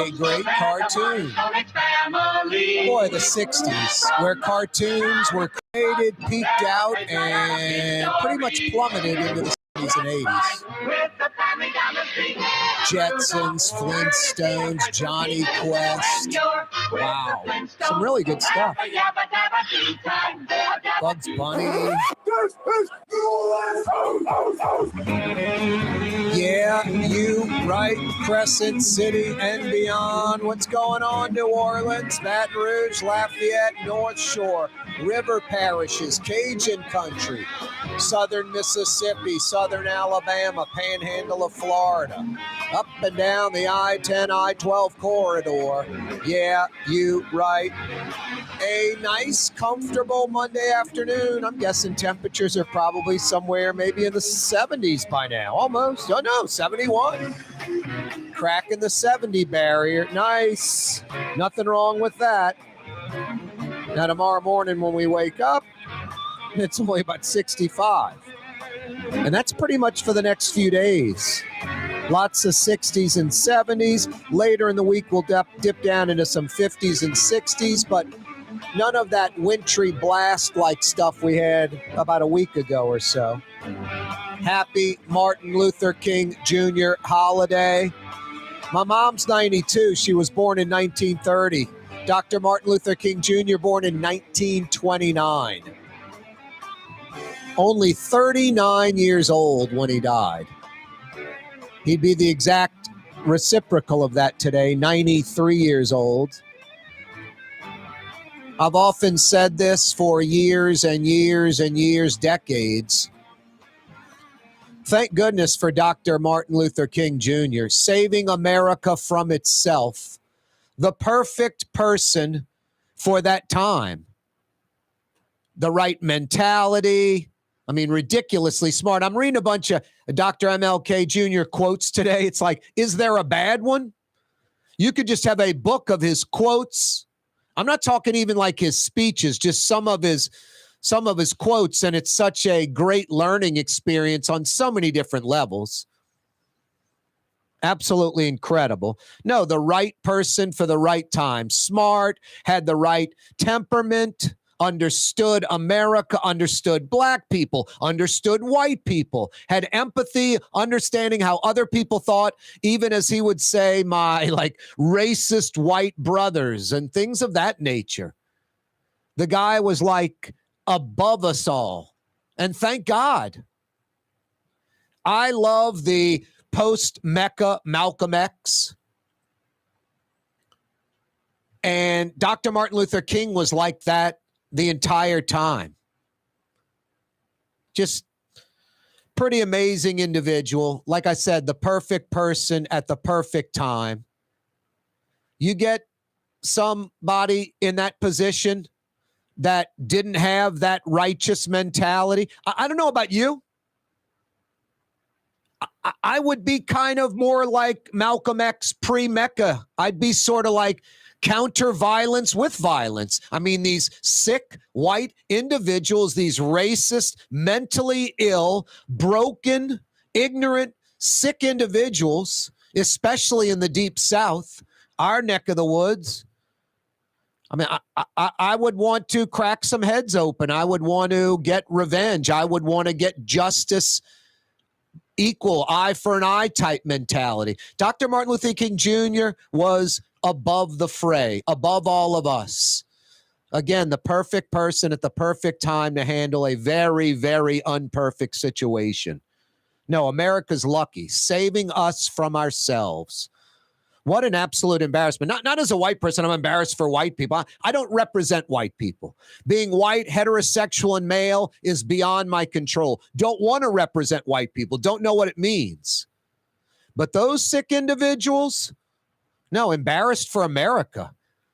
a great cartoon. Boy, the 60s, where cartoons were created, peaked out, and pretty much plummeted into the 70s and 80s. Jetsons, Flintstones, Johnny Quest. Wow. Some really good stuff. Bugs Bunny. Yeah, you right, Crescent City and beyond. What's going on, New Orleans, Baton Rouge, Lafayette, North Shore, River Parishes, Cajun Country, Southern Mississippi, Southern Alabama, Panhandle of Florida, up and down the I-10, I-12 corridor. Yeah, you right. A nice, comfortable Monday afternoon. I'm guessing temperatures are probably somewhere maybe in the 70s by now. Almost. Oh, no, 71. Cracking the 70 barrier. Nice. Nothing wrong with that. Now, tomorrow morning when we wake up, it's only about 65. And that's pretty much for the next few days. Lots of 60s and 70s. Later in the week, we'll dip down into some 50s and 60s, but none of that wintry blast-like stuff we had about a week ago or so. Happy Martin Luther King Jr. holiday. My mom's 92. She was born in 1930. Dr. Martin Luther King Jr. born in 1929. Only 39 years old when he died. He'd be the exact reciprocal of that today, 93 years old. I've often said this for years and years and years, decades. Thank goodness for Dr. Martin Luther King Jr., saving America from itself, the perfect person for that time. The right mentality. I mean, ridiculously smart. I'm reading a bunch of Dr. MLK Jr. quotes today. It's like, is there a bad one? You could just have a book of his quotes. I'm not talking even like his speeches, just some of his quotes, and it's such a great learning experience on so many different levels. Absolutely incredible. No, the right person for the right time. Smart, had the right temperament, understood America, understood black people, understood white people, had empathy, understanding how other people thought, even as he would say, my racist white brothers and things of that nature. The guy was above us all. And thank God. I love the post-Mecca Malcolm X. And Dr. Martin Luther King was like that the entire time. Just pretty amazing individual. Like I said, the perfect person at the perfect time. You get somebody in that position that didn't have that righteous mentality. I don't know about you. I would be kind of more like Malcolm X pre-Mecca. I'd be sort of like counter violence with violence. I mean, these sick white individuals, these racist, mentally ill, broken, ignorant, sick individuals, especially in the Deep South, our neck of the woods. I mean, I would want to crack some heads open. I would want to get revenge. I would want to get justice, equal eye for an eye type mentality. Dr. Martin Luther King Jr. was above the fray, above all of us. Again, the perfect person at the perfect time to handle a very, very unperfect situation. No, America's lucky, saving us from ourselves. What an absolute embarrassment. Not as a white person, I'm embarrassed for white people. I don't represent white people. Being white, heterosexual, and male is beyond my control. Don't want to represent white people. Don't know what it means. But those sick individuals, no, embarrassed for America.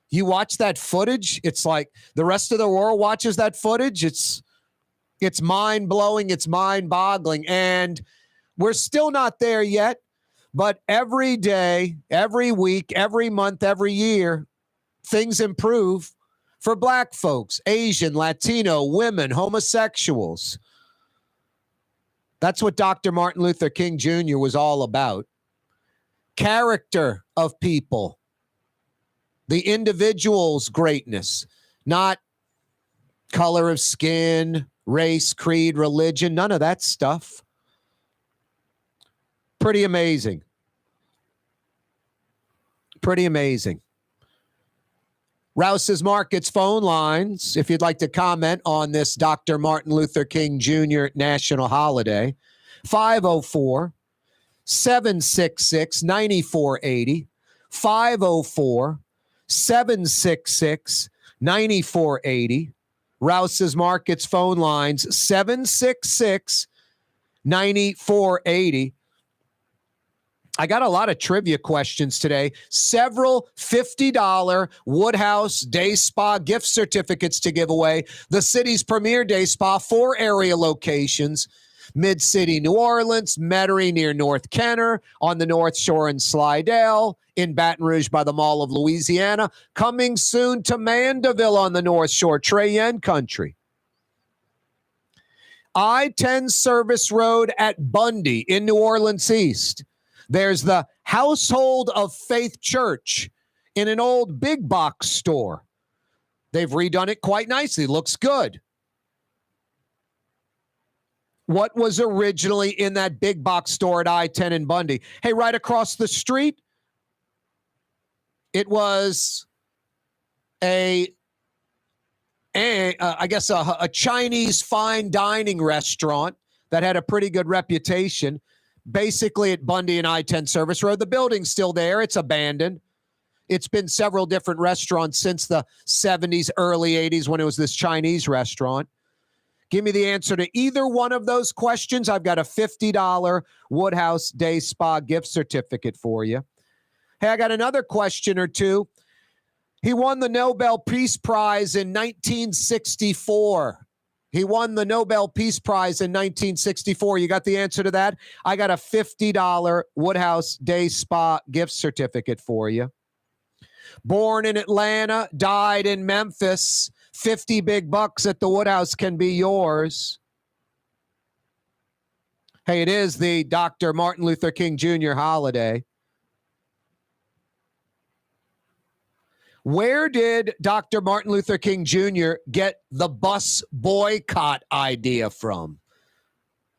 You watch that footage, it's like the rest of the world watches that footage. It's mind-blowing, it's mind-boggling, and we're still not there yet. But every day, every week, every month, every year, things improve for black folks, Asian, Latino, women, homosexuals. That's what Dr. Martin Luther King Jr. was all about. Character of people. The individual's greatness, not color of skin, race, creed, religion, none of that stuff. Pretty amazing. Pretty amazing. Rouse's Markets phone lines, if you'd like to comment on this Dr. Martin Luther King Jr. national holiday, 504-766-9480, 504-766-9480. Rouse's Markets phone lines, 766-9480. I got a lot of trivia questions today. Several $50 Woodhouse Day Spa gift certificates to give away. The city's premier day spa, 4 area locations. Mid-City, New Orleans, Metairie near North Kenner, on the North Shore in Slidell, in Baton Rouge by the Mall of Louisiana, coming soon to Mandeville on the North Shore, Cheyenne Country. I-10 Service Road at Bundy in New Orleans East. There's the Household of Faith Church in an old big box store. They've redone it quite nicely. Looks good. What was originally in that big box store at I-10 in Bundy? Hey, right across the street, it was a Chinese fine dining restaurant that had a pretty good reputation. Basically at Bundy and I-10 Service Road. The building's still there. It's abandoned. It's been several different restaurants since the 70s, early 80s when it was this Chinese restaurant. Give me the answer to either one of those questions. I've got a $50 Woodhouse Day Spa gift certificate for you. Hey, I got another question or two. He won the Nobel Peace Prize in 1964. He won the Nobel Peace Prize in 1964. You got the answer to that? I got a $50 Woodhouse Day Spa gift certificate for you. Born in Atlanta, died in Memphis. 50 big bucks at the Woodhouse can be yours. Hey, it is the Dr. Martin Luther King Jr. holiday. Where did Dr. Martin Luther King Jr. get the bus boycott idea from?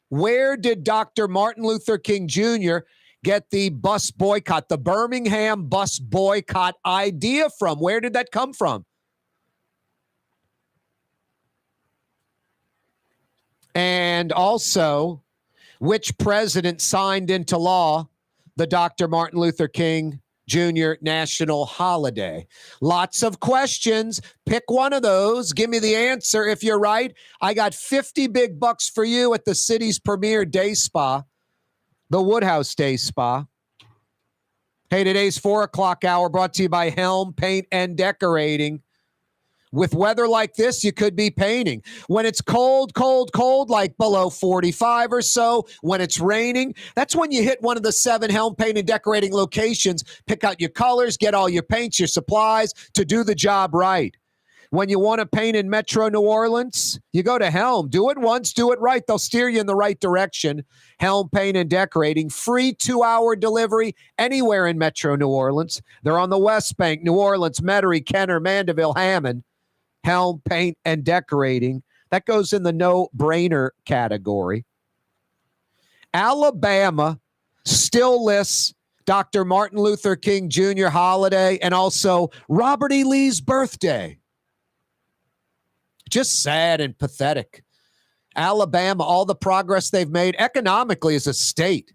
Where did Dr. Martin Luther King Jr. get the bus boycott, the Birmingham bus boycott idea from? Where did that come from? And also, which president signed into law the Dr. Martin Luther King Jr. national holiday? Lots of questions. Pick one of those. Give me the answer. If you're right, I got 50 big bucks for you at the city's premier day spa, the Woodhouse Day Spa. Hey, today's 4 o'clock hour brought to you by Helm Paint and Decorating. With weather like this, you could be painting. When it's cold, like below 45 or so, when it's raining, that's when you hit one of the 7 Helm Paint and Decorating locations, pick out your colors, get all your paints, your supplies to do the job right. When you want to paint in Metro New Orleans, you go to Helm. Do it once, do it right. They'll steer you in the right direction. Helm Paint and Decorating, free 2-hour delivery anywhere in Metro New Orleans. They're on the West Bank, New Orleans, Metairie, Kenner, Mandeville, Hammond. Helm Paint and Decorating. That goes in the no-brainer category. Alabama still lists Dr. Martin Luther King Jr. holiday and also Robert E. Lee's birthday. Just sad and pathetic. Alabama, all the progress they've made economically as a state.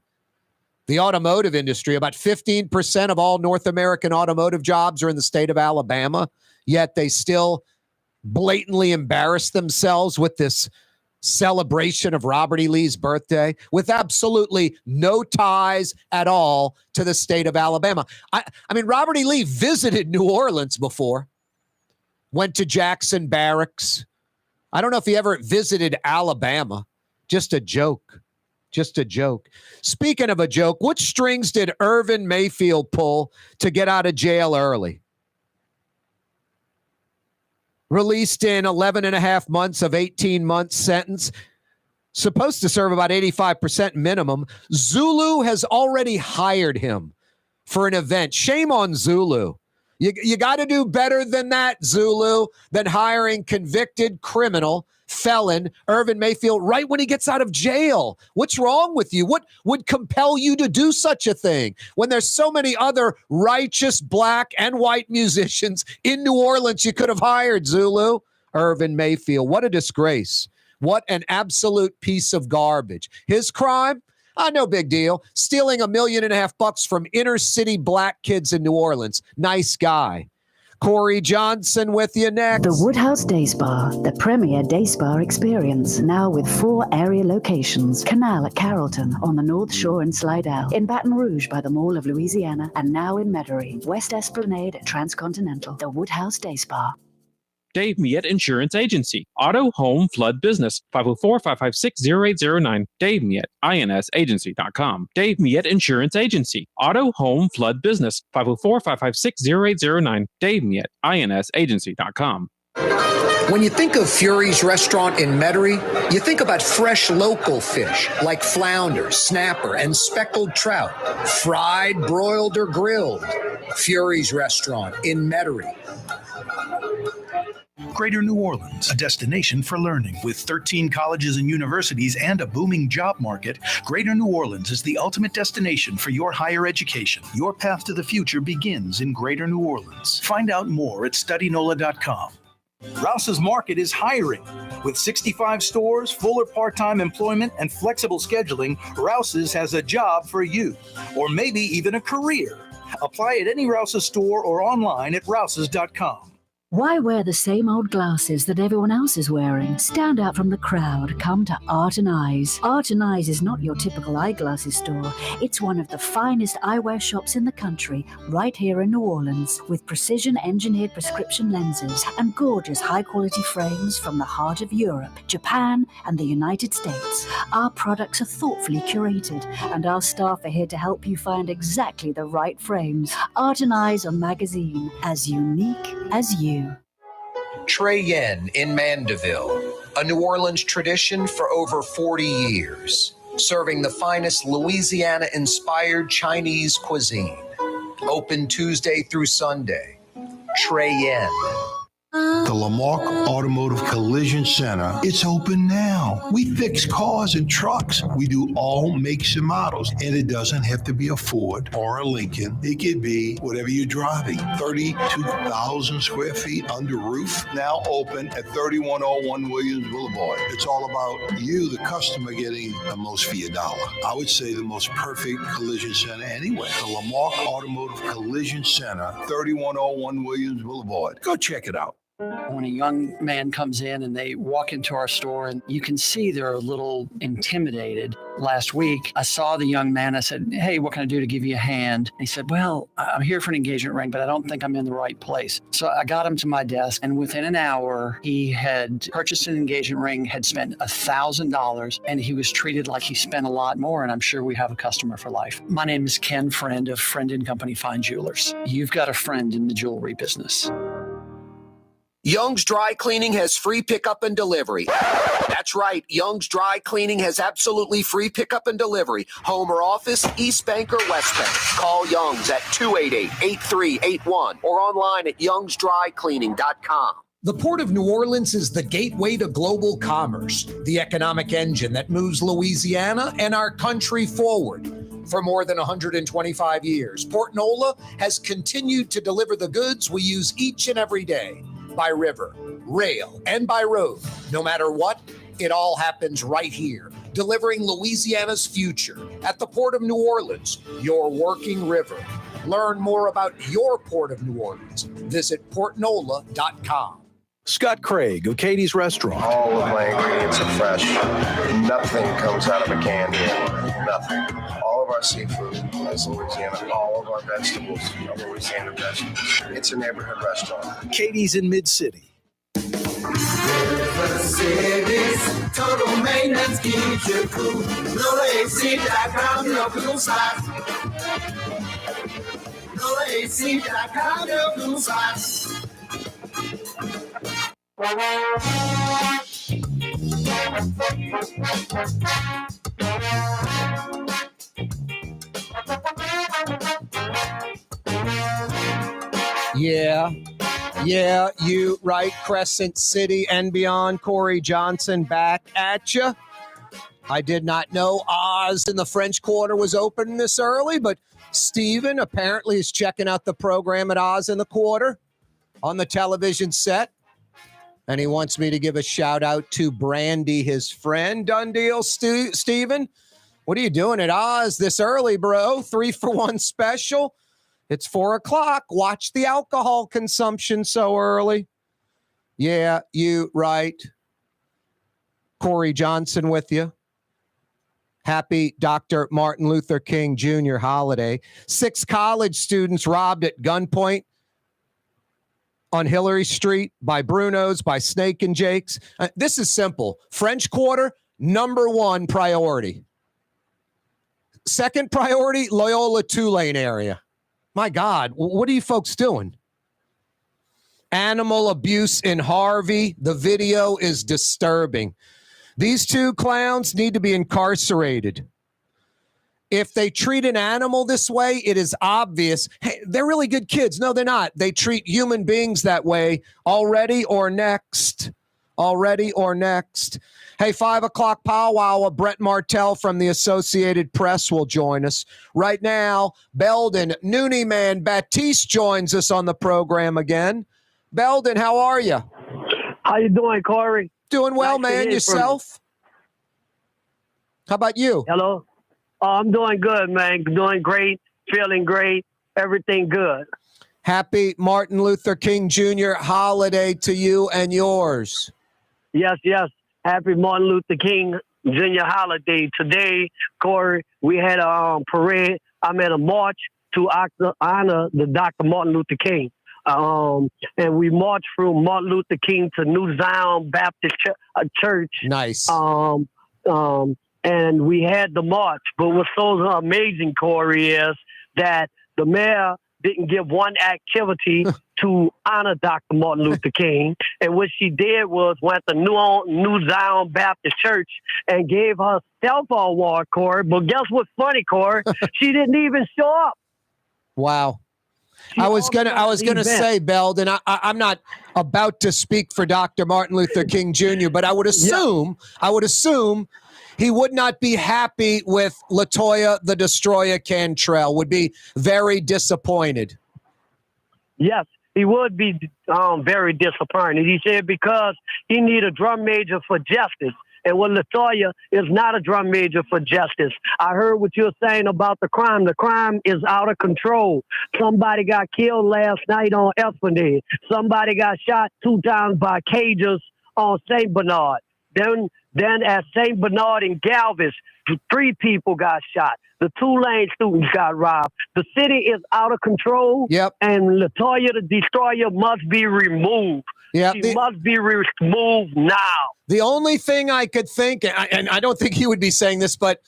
The automotive industry, about 15% of all North American automotive jobs are in the state of Alabama, yet they still blatantly embarrass themselves with this celebration of Robert E. Lee's birthday with absolutely no ties at all to the state of Alabama. I mean, Robert E. Lee visited New Orleans before, went to Jackson Barracks. I don't know if he ever visited Alabama. Just a joke. Just a joke. Speaking of a joke, what strings did Irvin Mayfield pull to get out of jail early? Released in 11 and a half months of 18-month sentence, supposed to serve about 85% minimum. Zulu has already hired him for an event. Shame on Zulu. You got to do better than that, Zulu, than hiring convicted criminal felon Irvin Mayfield right when he gets out of jail. What's wrong with you? What would compel you to do such a thing when there's so many other righteous black and white musicians in New Orleans you could have hired, Zulu? Irvin Mayfield, what a disgrace. What an absolute piece of garbage. His crime? No big deal. Stealing $1.5 million from inner city black kids in New Orleans. Nice guy. Corey Johnson with you next. The Woodhouse Day Spa, the premier day spa experience, now with 4 area locations. Canal at Carrollton, on the North Shore and Slidell, in Baton Rouge by the Mall of Louisiana, and now in Metairie, West Esplanade at Transcontinental. The Woodhouse Day Spa. Dave Miette Insurance Agency. Auto, home, flood, business. 504-556-0809. Dave Miette, INSagency.com. Dave Miette Insurance Agency. Auto, home, flood, business. 504-556-0809. Dave Miette, INSagency.com. When you think of Fury's restaurant in Metairie, you think about fresh local fish like flounder, snapper, and speckled trout, fried, broiled, or grilled. Fury's restaurant in Metairie. Greater New Orleans, a destination for learning. With 13 colleges and universities and a booming job market, Greater New Orleans is the ultimate destination for your higher education. Your path to the future begins in Greater New Orleans. Find out more at studynola.com. Rouse's Market is hiring. With 65 stores, full or part-time employment, and flexible scheduling, Rouse's has a job for you, or maybe even a career. Apply at any Rouse's store or online at rouses.com. Why wear the same old glasses that everyone else is wearing? Stand out from the crowd. Come to Art and Eyes. Art and Eyes is not your typical eyeglasses store. It's one of the finest eyewear shops in the country, right here in New Orleans, with precision-engineered prescription lenses and gorgeous high-quality frames from the heart of Europe, Japan, and the United States. Our products are thoughtfully curated, and our staff are here to help you find exactly the right frames. Art and Eyes on magazine, as unique as you. Trey Yen in Mandeville, a New Orleans tradition for over 40 years, serving the finest Louisiana-inspired Chinese cuisine. Open Tuesday through Sunday. Trey Yen. The Lamarck Automotive Collision Center, it's open now. We fix cars and trucks. We do all makes and models. And it doesn't have to be a Ford or a Lincoln. It could be whatever you're driving. 32,000 square feet under roof, now open at 3101 Williams Boulevard. It's all about you, the customer, getting the most for your dollar. I would say the most perfect collision center anywhere. The Lamarck Automotive Collision Center, 3101 Williams Boulevard. Go check it out. When a young man comes in and they walk into our store and you can see they're a little intimidated. Last week, I saw the young man. I said, "Hey, what can I do to give you a hand?" And he said, "Well, I'm here for an engagement ring, but I don't think I'm in the right place." So I got him to my desk, and within an hour, he had purchased an engagement ring, had spent $1,000, and he was treated like he spent a lot more, and I'm sure we have a customer for life. My name is Ken Friend of Friend & Company Fine Jewelers. You've got a friend in the jewelry business. Young's Dry Cleaning has free pickup and delivery. That's right. Young's Dry Cleaning has absolutely free pickup and delivery. Home or office, East Bank or West Bank. Call Young's at 288-8381 or online at youngsdrycleaning.com. The Port of New Orleans is the gateway to global commerce, the economic engine that moves Louisiana and our country forward. For more than 125 years, Port Nola has continued to deliver the goods we use each and every day. By river, rail, and by road. No matter what, it all happens right here, delivering Louisiana's future at the Port of New Orleans, your working river. Learn more about your Port of New Orleans. Visit portnola.com. Scott Craig of Katie's Restaurant. All of my ingredients are fresh. Nothing comes out of a can here. Nothing. All of our seafood is Louisiana. All of our vegetables are Louisiana vegetables. It's a neighborhood restaurant. Katie's in Mid-City. Total maintenance keeps you cool. NolaAC.com, local spots. NolaAC.com, local spots. Yeah. Yeah, you right. Crescent City and beyond. Corey Johnson back at you. I did not know Oz in the French Quarter was open this early, but Steven apparently is checking out the program at Oz in the Quarter on the television set. And he wants me to give a shout out to Brandy, his friend. Done deal, Steven. What are you doing at Oz this early, bro? 3-for-1 special. It's 4:00. Watch the alcohol consumption so early. Yeah, you right. Corey Johnson with you. Happy Dr. Martin Luther King Jr. holiday. 6 college students robbed at gunpoint on Hillary Street by Bruno's, by Snake and Jake's. This is simple. French Quarter, #1 priority. Second priority, Loyola Tulane area. My God, what are you folks doing? Animal abuse in Harvey. The video is disturbing. These 2 clowns need to be incarcerated. If they treat an animal this way, it is obvious. Hey, they're really good kids. No, they're not. They treat human beings that way. Already or next. Already or next. Hey, 5:00 powwow. Brett Martel from the Associated Press will join us. Right now, Belden, Noonie Man, Batiste joins us on the program again. Belden, how are you? How you doing, Corey? Doing well, Nice to man. hear Yourself? How about you? Hello? I'm doing good, man. Doing great. Feeling great. Everything good. Happy Martin Luther King Jr. holiday to you and yours. Yes, yes. Happy Martin Luther King Jr. holiday. Today, Corey, we had a parade. I made a march to honor the Dr. Martin Luther King. And we marched from Martin Luther King to New Zion Baptist Church. Nice. And we had the march. But what's so amazing, Corey, is that the mayor didn't give one activity to honor Dr. Martin Luther King. And what she did was went to New Zion Baptist Church and gave herself an award, Corey. But guess what's funny, Corey? She didn't even show up. Wow. I was gonna say, Beldon, I'm not about to speak for Dr. Martin Luther King Jr., but I would assume he would not be happy with LaToya the Destroyer Cantrell, would be very disappointed. Yes, he would be very disappointed. He said because he need a drum major for justice. And what LaToya is not a drum major for justice. I heard what you're saying about the crime. The crime is out of control. Somebody got killed last night on Esplanade. Somebody got shot 2 times by Cages on St. Bernard. Then at St. Bernard in Galvez, 3 people got shot. The Tulane students got robbed. The city is out of control. Yep. And LaToya the Destroyer must be removed. Yeah, she must be removed now. The only thing I could think, and I don't think he would be saying this, but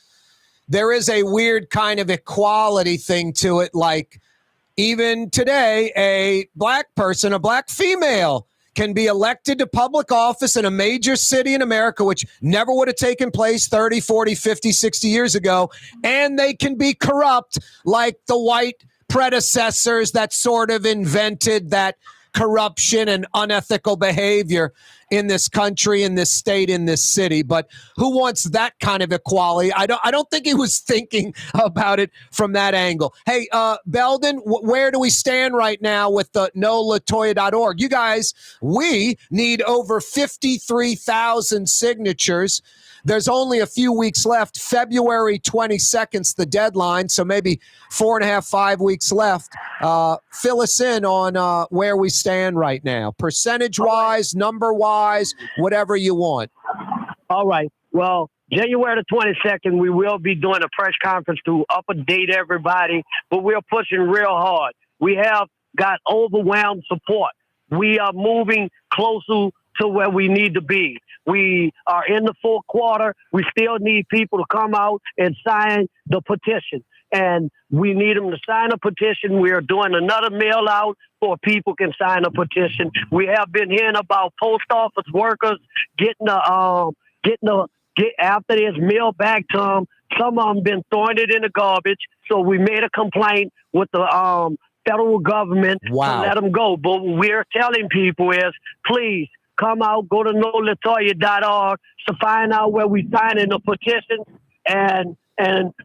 there is a weird kind of equality thing to it. Like even today, a black person, a black female, can be elected to public office in a major city in America, which never would have taken place 30, 40, 50, 60 years ago. And they can be corrupt like the white predecessors that sort of invented that corruption and unethical behavior in this country, in this state, in this city. But who wants that kind of equality? I don't think he was thinking about it from that angle. Hey, Beldon, where do we stand right now with the NoLatoya.org? You guys, we need over 53,000 signatures. There's only a few weeks left. February 22nd's the deadline, so maybe 4.5, 5 weeks left. Fill us in on where we stand right now, percentage-wise, number-wise, whatever you want. All right. Well, January the 22nd, we will be doing a press conference to update everybody, but we're pushing real hard. We have got overwhelmed support. We are moving closer to where we need to be. We are in the 4th quarter. We still need people to come out and sign the petition. And we need them to sign a petition. We are doing another mail out for people can sign a petition. We have been hearing about post office workers getting after this mail back to them. Some of them been throwing it in the garbage. So we made a complaint with the federal government to let them go. But what we're telling people is, please come out, go to nolatoya.org to find out where we sign in the petition, and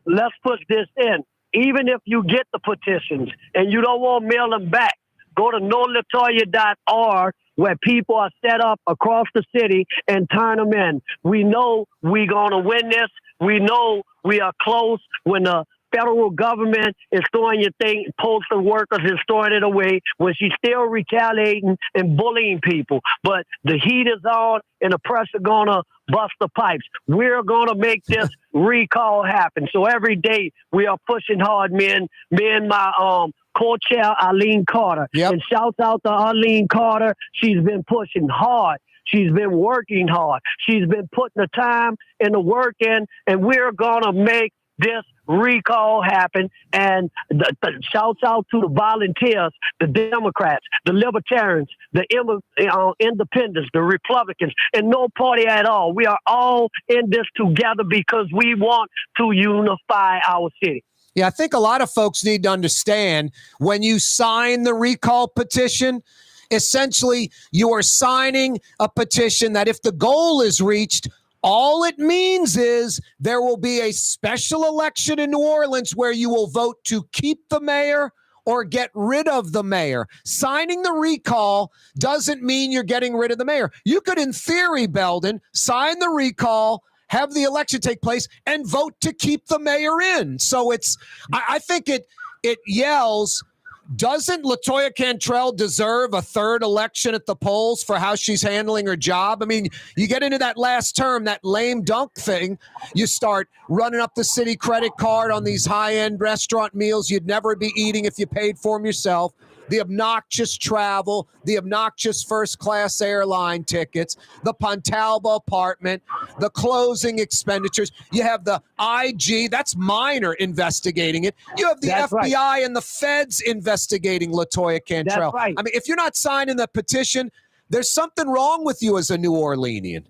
let's push this in. Even if you get the petitions and you don't want to mail them back, go to nolatoya.org where people are set up across the city and turn them in. We know we're going to win this. We know we are close. When the federal government is throwing your thing, postal workers is throwing it away, when she's still retaliating and bullying people. But the heat is on and the pressure going to bust the pipes. We're going to make this recall happen. So every day we are pushing hard, me and my co-chair, Arlene Carter. Yep. And shouts out to Arlene Carter. She's been pushing hard. She's been working hard. She's been putting the time and the work in, and we're going to make this recall happen. And the shouts out to the volunteers, the Democrats, the Libertarians, the Independents, the Republicans, and no party at all. We are all in this together because we want to unify our city. Yeah, I think a lot of folks need to understand when you sign the recall petition, essentially you are signing a petition that if the goal is reached, all it means is there will be a special election in New Orleans where you will vote to keep the mayor or get rid of the mayor. Signing the recall doesn't mean you're getting rid of the mayor. You could, in theory, Belden, sign the recall, have the election take place, and vote to keep the mayor in. So I think it yells, doesn't LaToya Cantrell deserve a third election at the polls for how she's handling her job? I mean, you get into that last term, that lame dunk thing, you start running up the city credit card on these high-end restaurant meals you'd never be eating if you paid for them yourself, the obnoxious travel, the obnoxious first-class airline tickets, the Pontalba apartment, the closing expenditures. You have the IG, that's minor, investigating it. You have the FBI and the feds investigating LaToya Cantrell. That's right. I mean, if you're not signing the petition, there's something wrong with you as a New Orleanian.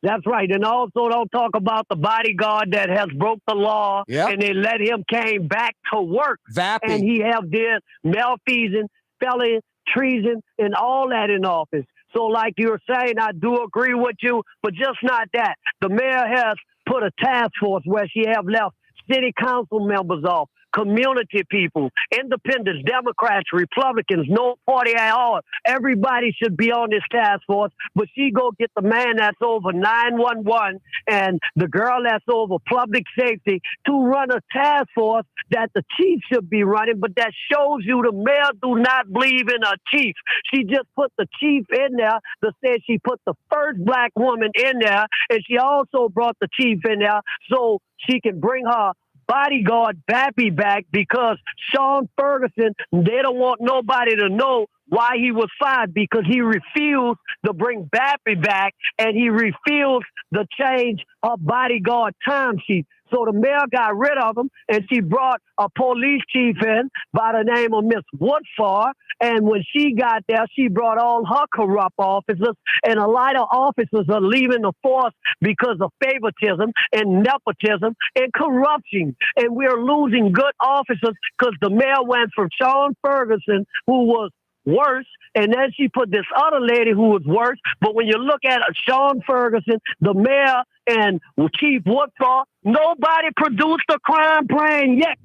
That's right. And also don't talk about the bodyguard that has broke the law and they let him came back to work. And he have did malfeasance, felony, treason, and all that in office. So like you're saying, I do agree with you, but just not that. The mayor has put a task force where she have left city council members off, community people, independents, Democrats, Republicans, no party at all. Everybody should be on this task force, but she go get the man that's over 911 and the girl that's over public safety to run a task force that the chief should be running, but that shows you the mayor do not believe in a chief. She just put the chief in there that said she put the first black woman in there, and she also brought the chief in there so she can bring her bodyguard Bappy back, because Sean Ferguson, they don't want nobody to know why he was fired, because he refused to bring Bappy back and he refused to change her bodyguard timesheet. So the mayor got rid of him, and she brought a police chief in by the name of Miss Woodfar. And when she got there, she brought all her corrupt officers, and a lot of officers are leaving the force because of favoritism and nepotism and corruption. And we're losing good officers because the mayor went from Sean Ferguson, who was worse, and then she put this other lady who was worse. But when you look at Sean Ferguson, the mayor, and Chief Woodfall, nobody produced a crime plan yet.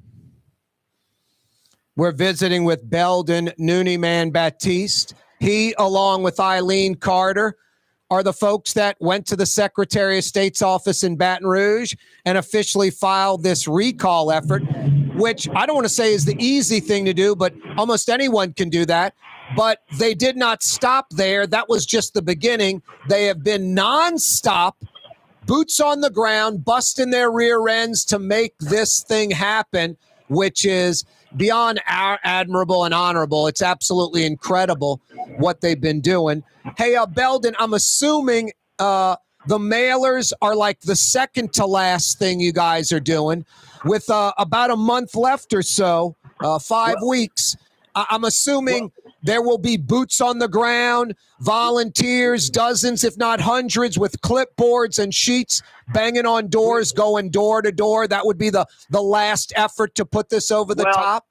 We're visiting with Belden, Noonie Man, Batiste. He, along with Eileen Carter, are the folks that went to the Secretary of State's office in Baton Rouge and officially filed this recall effort, which I don't want to say is the easy thing to do, but almost anyone can do that. But they did not stop there. That was just the beginning. They have been nonstop, boots on the ground, busting their rear ends to make this thing happen, which is beyond admirable and honorable. It's absolutely incredible what they've been doing. Hey, Beldon, I'm assuming the mailers are like the second to last thing you guys are doing, with about a month left or so, 5 weeks. I'm assuming there will be boots on the ground, volunteers, dozens, if not hundreds, with clipboards and sheets, banging on doors, going door to door. That would be the last effort to put this over the top.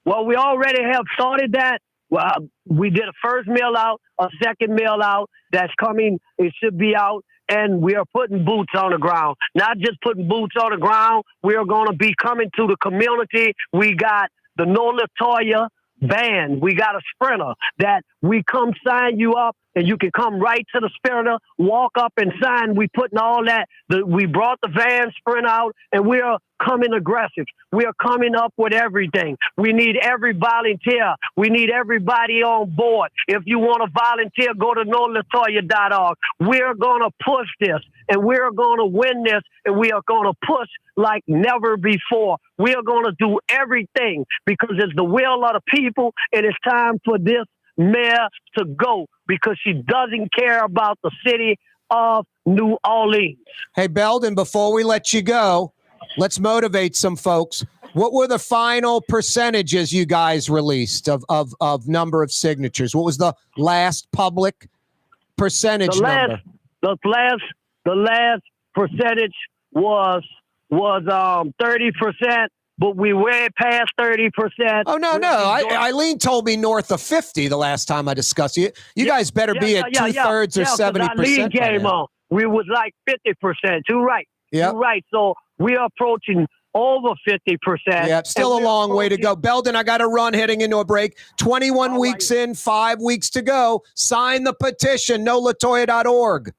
Well, we already have started that. Well, we did a first mail out, a second mail out that's coming. It should be out. And we are putting boots on the ground. Not just putting boots on the ground. We are going to be coming to the community. We got the No Latoya band. We got a sprinter that we come sign you up, and you can come right to the sprinter, walk up and sign. We putting all that. We brought the van sprint out, and we are coming aggressive. We are coming up with everything. We need every volunteer. We need everybody on board. If you want to volunteer, go to nolatoya.org. We're going to push this, and we're going to win this, and we are going to push like never before. We are going to do everything because it's the will of the people, and it's time for this mayor to go because she doesn't care about the city of New Orleans. Hey, Belden, before we let you go, let's motivate some folks. What were the final percentages you guys released of number of signatures? What was the last public percentage number? The last percentage was 30%, but we went past 30%. Oh, no. Eileen told me north of 50 the last time I discussed it. You guys better be at 2/3 or 70%. Eileen came on. We was like 50%. You're right. Yep. You're right. So we are approaching over 50%. Yeah, still a long way to go. Belden, I got to run heading into a break. 21 weeks in, 5 weeks to go. Sign the petition, nolatoya.org.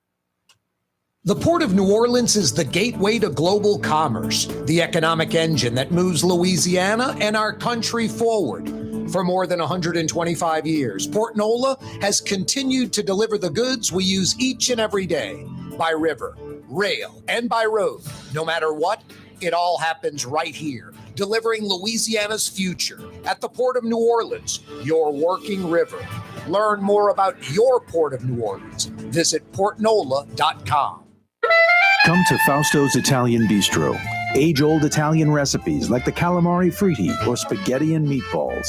The Port of New Orleans is the gateway to global commerce, the economic engine that moves Louisiana and our country forward. For more than 125 years, Port Nola has continued to deliver the goods we use each and every day, by river, rail, and by road. No matter what, it all happens right here, delivering Louisiana's future at the Port of New Orleans, your working river. Learn more about your Port of New Orleans. Visit portnola.com. Come to Fausto's Italian Bistro. Age-old Italian recipes like the calamari fritti or spaghetti and meatballs.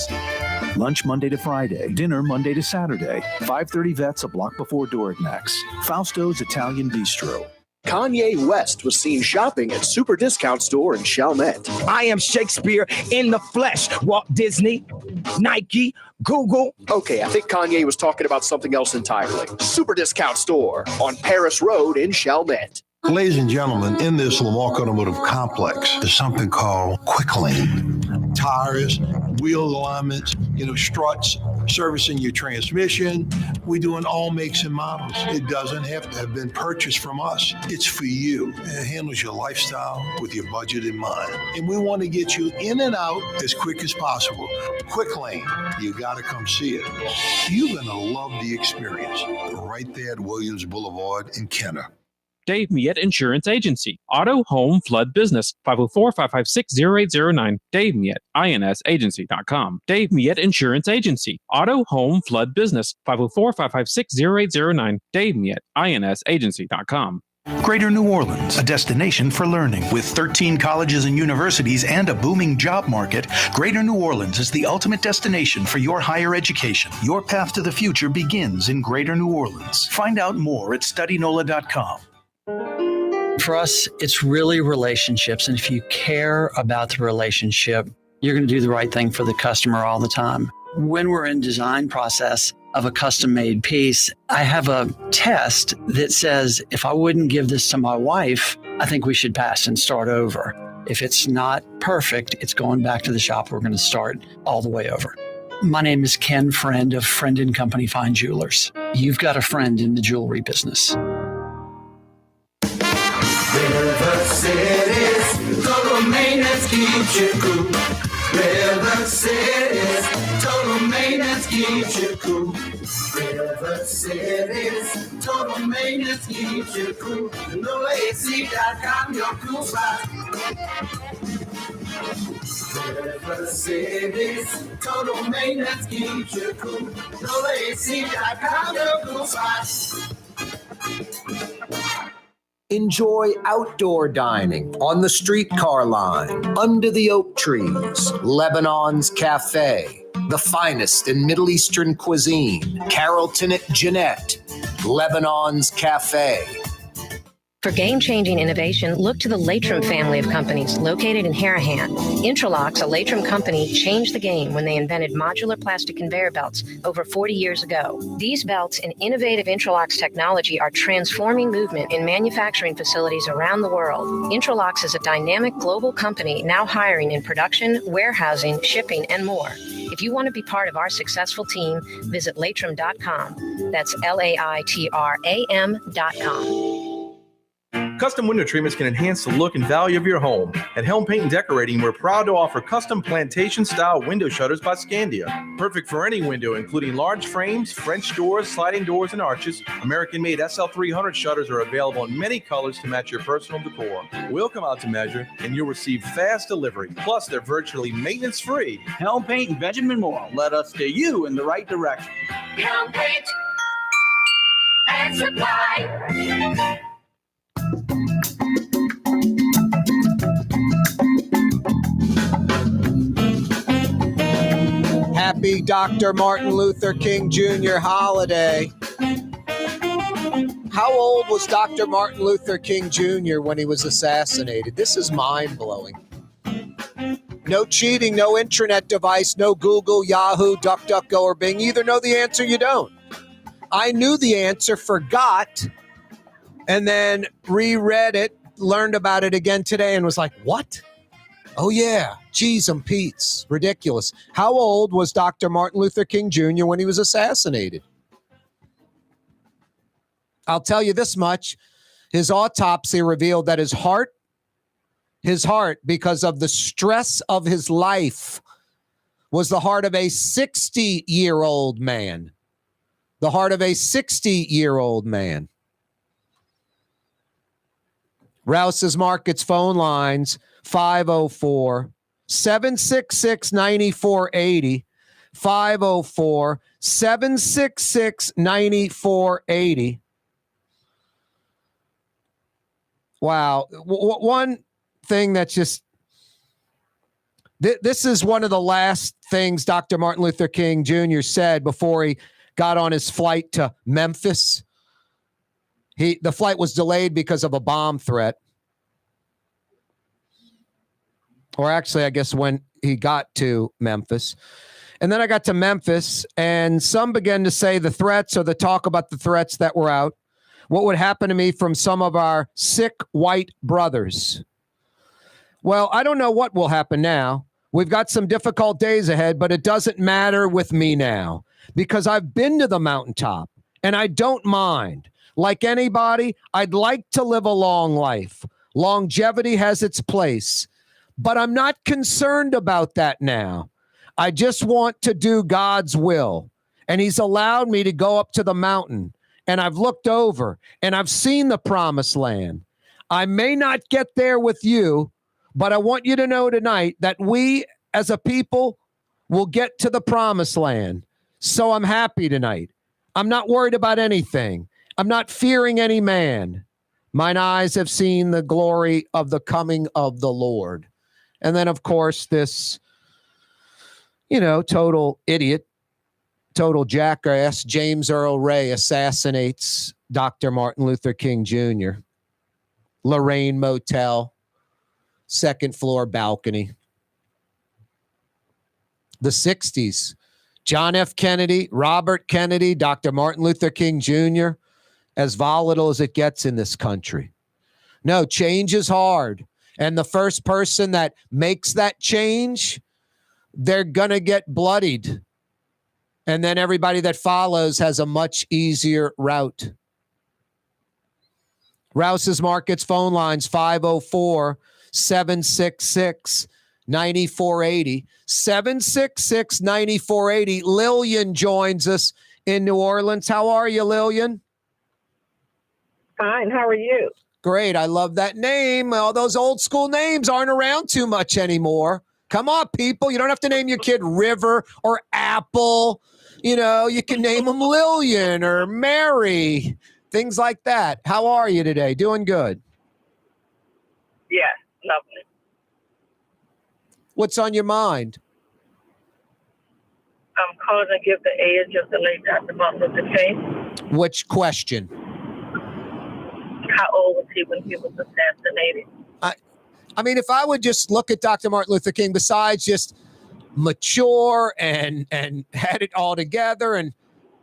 Lunch Monday to Friday, dinner Monday to Saturday. 530 Vets, a block before Dorignax. Fausto's Italian Bistro. Kanye West was seen shopping at Super Discount Store in Chalmette. I am Shakespeare in the flesh. Walt Disney, Nike, Google. Okay, I think Kanye was talking about something else entirely. Super Discount Store on Paris Road in Chalmette. Ladies and gentlemen, in this Lamarck Automotive Complex, there's something called Quick Lane. Tires, wheel alignments, struts, servicing your transmission. We're doing all makes and models. It doesn't have to have been purchased from us. It's for you. It handles your lifestyle with your budget in mind. And we want to get you in and out as quick as possible. Quick Lane, you got to come see it. You're going to love the experience. Right there at Williams Boulevard in Kenner. Dave Miette Insurance Agency. Auto, home, flood, business. 504-556-0809. Dave Miette, insagency.com. Dave Miette Insurance Agency. Auto, home, flood, business. 504-556-0809. Dave Miette, insagency.com. Greater New Orleans, a destination for learning. With 13 colleges and universities and a booming job market, Greater New Orleans is the ultimate destination for your higher education. Your path to the future begins in Greater New Orleans. Find out more at studynola.com. For us, it's really relationships. And if you care about the relationship, you're going to do the right thing for the customer all the time. When we're in design process of a custom-made piece, I have a test that says, if I wouldn't give this to my wife, I think we should pass and start over. If it's not perfect, it's going back to the shop. We're going to start all the way over. My name is Ken Friend of Friend & Company Fine Jewelers. You've got a friend in the jewelry business. River City's total maintenance keeps you cool. River City's total maintenance keeps you cool. River City's total maintenance keeps you cool. NoAC.com, your cool spot. River City's total maintenance keeps you cool. NoAC.com, your cool spot. Enjoy outdoor dining on the streetcar line, under the oak trees, Lebanon's Cafe, the finest in Middle Eastern cuisine, Carrollton at Jeanette, Lebanon's Cafe. For game-changing innovation, look to the Latrim family of companies located in Harahan. Intralocks, a Latrim company, changed the game when they invented modular plastic conveyor belts over 40 years ago. These belts and innovative Intralocks technology are transforming movement in manufacturing facilities around the world. Intralocks is a dynamic global company now hiring in production, warehousing, shipping, and more. If you want to be part of our successful team, visit Latrim.com. That's LAITRAM.com. Custom window treatments can enhance the look and value of your home. At Helm Paint and Decorating, we're proud to offer custom plantation-style window shutters by Scandia. Perfect for any window, including large frames, French doors, sliding doors, and arches. American-made SL300 shutters are available in many colors to match your personal decor. We'll come out to measure, and you'll receive fast delivery. Plus, they're virtually maintenance-free. Helm Paint and Benjamin Moore. Let us steer you in the right direction. Helm Paint and Supply. Happy Dr. Martin Luther King Jr. holiday. How old was Dr. Martin Luther King Jr. when he was assassinated? This is mind-blowing. No cheating, no intranet device, no Google, Yahoo, DuckDuckGo, or Bing. You either know the answer or you don't. I knew the answer, forgot, and then reread it, learned about it again today, and was like, what? Oh, yeah. Geez, and Pete's. Ridiculous. How old was Dr. Martin Luther King Jr. when he was assassinated? I'll tell you this much. His autopsy revealed that his heart, because of the stress of his life, was the heart of a 60-year-old man. The heart of a 60-year-old man. Rouse's Markets phone lines, 504-766-9480. 504-766-9480. Wow. One thing that's just, this is one of the last things Dr. Martin Luther King Jr. said before he got on his flight to Memphis. The flight was delayed because of a bomb threat. Or actually, I guess when he got to Memphis. And then I got to Memphis, and some began to say the threats or the talk about the threats that were out. What would happen to me from some of our sick white brothers? Well, I don't know what will happen now. We've got some difficult days ahead, but it doesn't matter with me now because I've been to the mountaintop, and I don't mind. Like anybody, I'd like to live a long life. Longevity has its place, but I'm not concerned about that now. I just want to do God's will, and he's allowed me to go up to the mountain, and I've looked over, and I've seen the promised land. I may not get there with you, but I want you to know tonight that we as a people will get to the promised land. So I'm happy tonight. I'm not worried about anything. I'm not fearing any man. Mine eyes have seen the glory of the coming of the Lord. And then, of course, this, total idiot, total jackass, James Earl Ray assassinates Dr. Martin Luther King Jr. Lorraine Motel, second floor balcony. The 60s, John F. Kennedy, Robert Kennedy, Dr. Martin Luther King Jr., as volatile as it gets in this country. No, change is hard. And the first person that makes that change, they're going to get bloodied. And then everybody that follows has a much easier route. Rouse's Markets phone lines, 504-766-9480. 766-9480. Lillian joins us in New Orleans. How are you, Lillian? Fine. How are you? Great. I love that name. All those old school names aren't around too much anymore. Come on, people. You don't have to name your kid River or Apple. You can name them Lillian or Mary, things like that. How are you today? Doing good? Yeah, lovely. What's on your mind? I'm calling to give the age of the late Dr. Martin Luther King. Which question? How old was he when he was assassinated? I mean, if I would just look at Dr. Martin Luther King, besides just mature and had it all together and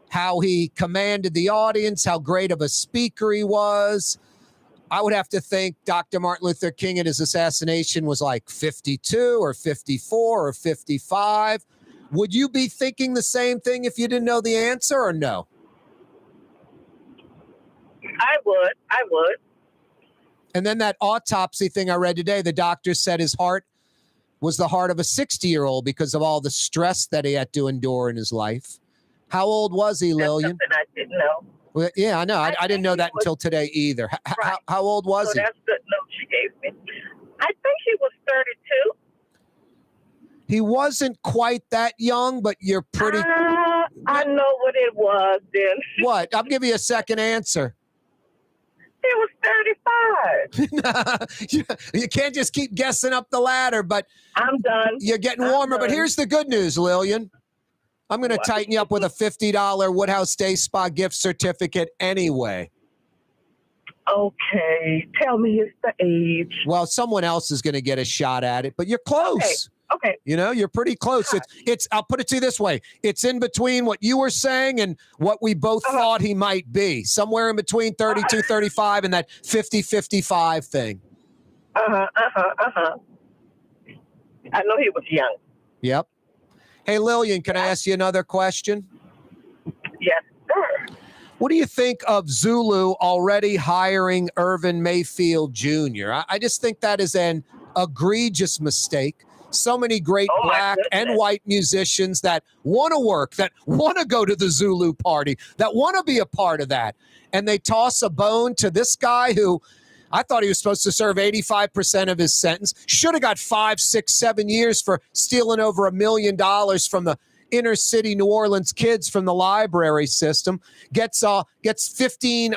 how he commanded the audience, how great of a speaker he was, I would have to think Dr. Martin Luther King at his assassination was like 52 or 54 or 55. Would you be thinking the same thing if you didn't know the answer or no? I would. And then that autopsy thing I read today, the doctor said his heart was the heart of a 60-year-old because of all the stress that he had to endure in his life. How old was he, Lillian? That's something I didn't know. Well, yeah, I know. I didn't know that until today either. How old was he? That's good note she gave me. I think he was 32. He wasn't quite that young, but you're pretty... I know what it was then. What? I'll give you a second answer. He was 35. You can't just keep guessing up the ladder, but... I'm done. You're getting warmer, but here's the good news, Lillian. I'm going to tighten you up with a $50 Woodhouse Day Spa gift certificate anyway. Okay. Tell me his age. Well, someone else is going to get a shot at it, but you're close. Okay. You know, you're pretty close. It's. I'll put it to you this way. It's in between what you were saying and what we both thought he might be. Somewhere in between 32, 35 and that 50, 55 thing. I know he was young. Yep. Hey, Lillian, can I ask you another question? Yes, sir. What do you think of Zulu already hiring Irvin Mayfield Jr.? I just think that is an egregious mistake. So many great black and white musicians that want to work, that want to go to the Zulu party, that want to be a part of that. And they toss a bone to this guy who I thought he was supposed to serve 85% of his sentence. Should have got 5, 6, 7 years for stealing over $1 million from the inner city New Orleans kids from the library system. Gets 18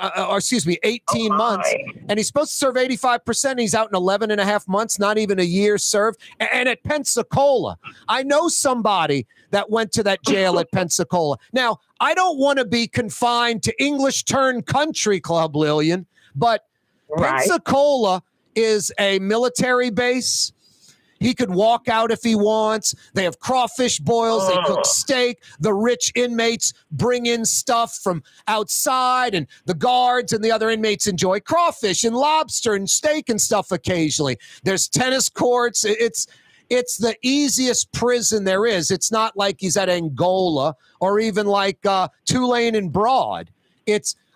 months, and he's supposed to serve 85%. He's out in 11 and a half months, not even a year served. And at Pensacola, I know somebody that went to that jail at Pensacola. Now, I don't want to be confined to English Turn Country Club, Lillian, but Pensacola is a military base. He could walk out if he wants. They have crawfish boils. They cook steak. The rich inmates bring in stuff from outside, and the guards and the other inmates enjoy crawfish and lobster and steak and stuff occasionally. There's tennis courts. It's the easiest prison there is. It's not like he's at Angola or even like Tulane and Broad.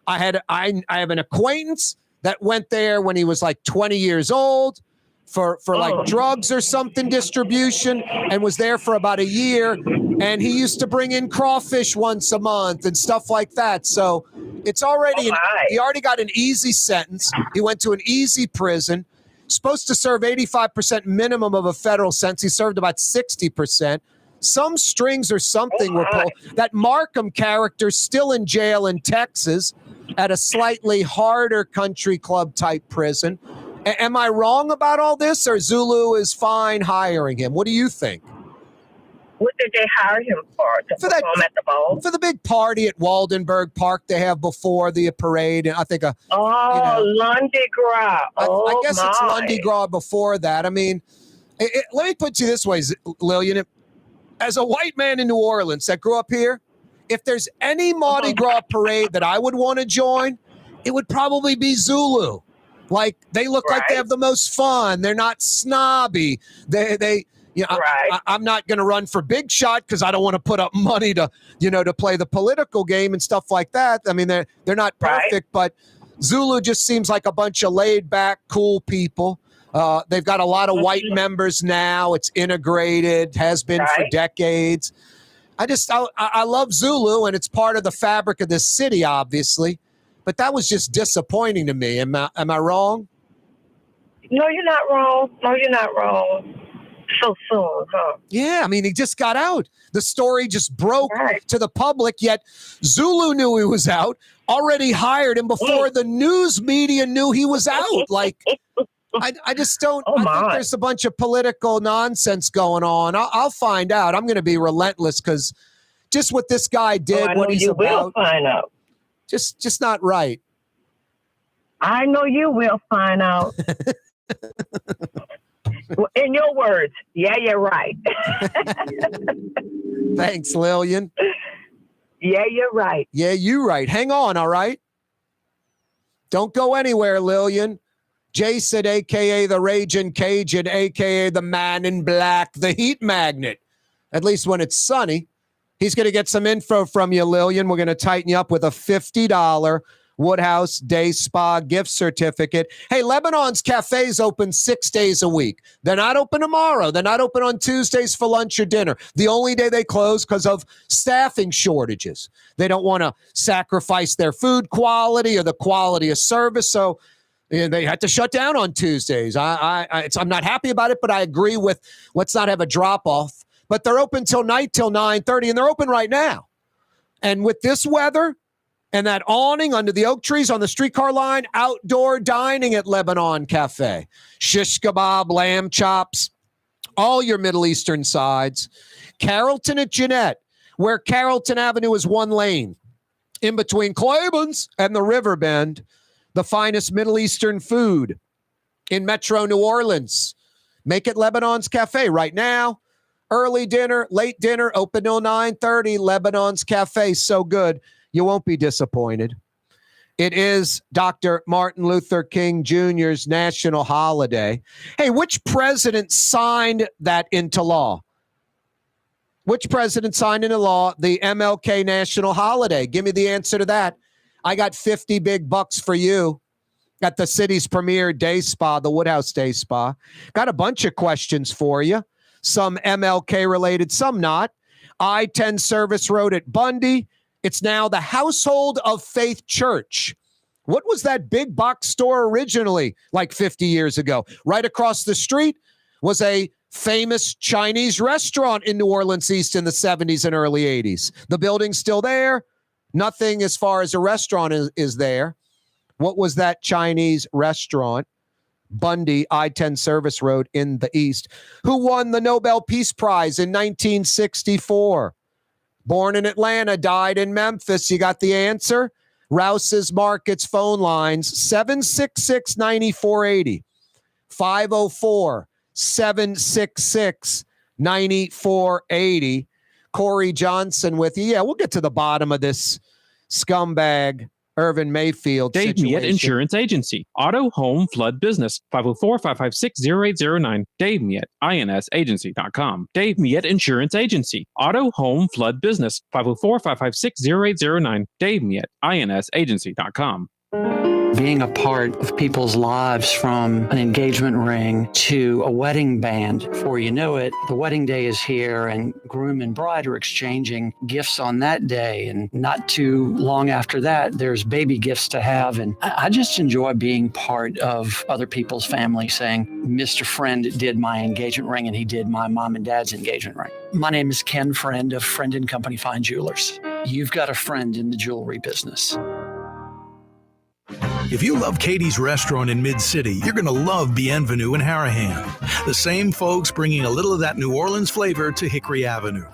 I have an acquaintance that went there when he was like 20 years old for like drugs or something distribution, and was there for about a year. And he used to bring in crawfish once a month and stuff like that. So it's already, he already got an easy sentence. He went to an easy prison, supposed to serve 85% minimum of a federal sentence. He served about 60%. Some strings or something were pulled. That Markham character's still in jail in Texas at a slightly harder country club type prison. Am I wrong about all this, or Zulu is fine hiring him? What do you think? What did they hire him for? To perform at the ball? For the big party at Waldenberg Park they have before the parade. And I think Lundi Gras. I guess it's Lundi Gras before that. I mean, let me put you this way, Lillian. As a white man in New Orleans that grew up here, if there's any Mardi Gras parade that I would want to join, it would probably be Zulu. Like, they look like they have the most fun. They're not snobby. I'm not going to run for big shot because I don't want to put up money to play the political game and stuff like that. I mean, they're not perfect, but Zulu just seems like a bunch of laid back, cool people. They've got a lot of white members now. It's integrated, has been for decades. I love Zulu, and it's part of the fabric of this city, obviously. But that was just disappointing to me. Am I wrong? No, you're not wrong. So soon, huh? Yeah, I mean, he just got out. The story just broke to the public, yet Zulu knew he was out, already hired him before the news media knew he was out. Like, I just don't. I think there's a bunch of political nonsense going on. I'll find out. I'm going to be relentless because just what this guy did, what he's about. Will find out. Just not right. I know you will find out. In your words, yeah, you're right. Thanks, Lillian. Yeah, you're right. Yeah, you right. Hang on, all right? Don't go anywhere, Lillian. Jason, a.k.a. the Raging Cajun, a.k.a. the Man in Black, the Heat Magnet. At least when it's sunny. He's going to get some info from you, Lillian. We're going to tighten you up with a $50 Woodhouse Day Spa gift certificate. Hey, Lebanon's Cafe's open 6 days a week. They're not open tomorrow. They're not open on Tuesdays for lunch or dinner. The only day they close because of staffing shortages. They don't want to sacrifice their food quality or the quality of service, so they had to shut down on Tuesdays. I'm not happy about it, but I agree with let's not have a drop-off. But they're open till 9:30, and they're open right now. And with this weather, and that awning under the oak trees on the streetcar line, outdoor dining at Lebanon Cafe. Shish kebab, lamb chops, all your Middle Eastern sides. Carrollton at Jeanette, where Carrollton Avenue is one lane. In between Claiborne's and the River Bend, the finest Middle Eastern food in Metro New Orleans. Make it Lebanon's Cafe right now. Early dinner, late dinner, open till 9:30. Lebanon's Cafe, so good. You won't be disappointed. It is Dr. Martin Luther King Jr.'s national holiday. Hey, which president signed that into law? Which president signed into law the MLK national holiday? Give me the answer to that. I got 50 big bucks for you at the city's premier day spa, the Woodhouse Day Spa. Got a bunch of questions for you. Some MLK related, some not. I-10 Service Road at Bundy. It's now the Household of Faith Church. What was that big box store originally, like 50 years ago? Right across the street was a famous Chinese restaurant in New Orleans East in the 70s and early 80s. The building's still there. Nothing as far as a restaurant is there. What was that Chinese restaurant? Bundy, I-10 Service Road in the East. Who won the Nobel Peace Prize in 1964? Born in Atlanta, died in Memphis. You got the answer? Rouse's Markets phone lines, 766-9480, 504-766-9480. Corey Johnson with you. Yeah, we'll get to the bottom of this scumbag Irvin Mayfield Dave situation. Miet Insurance Agency. Auto, home, flood, business. 504-556-0809. Dave Miet, INSagency.com. Dave Miet Insurance Agency. Auto, home, flood, business. 504-556-0809. Dave Miet, INSagency.com. Being a part of people's lives, from an engagement ring to a wedding band. Before you know it, the wedding day is here and groom and bride are exchanging gifts on that day. And not too long after that, there's baby gifts to have. And I just enjoy being part of other people's family, saying, Mr. Friend did my engagement ring and he did my mom and dad's engagement ring. My name is Ken Friend of Friend & Company Fine Jewelers. You've got a friend in the jewelry business. If you love Katie's Restaurant in Mid-City, you're going to love Bienvenue in Harahan. The same folks bringing a little of that New Orleans flavor to Hickory Avenue.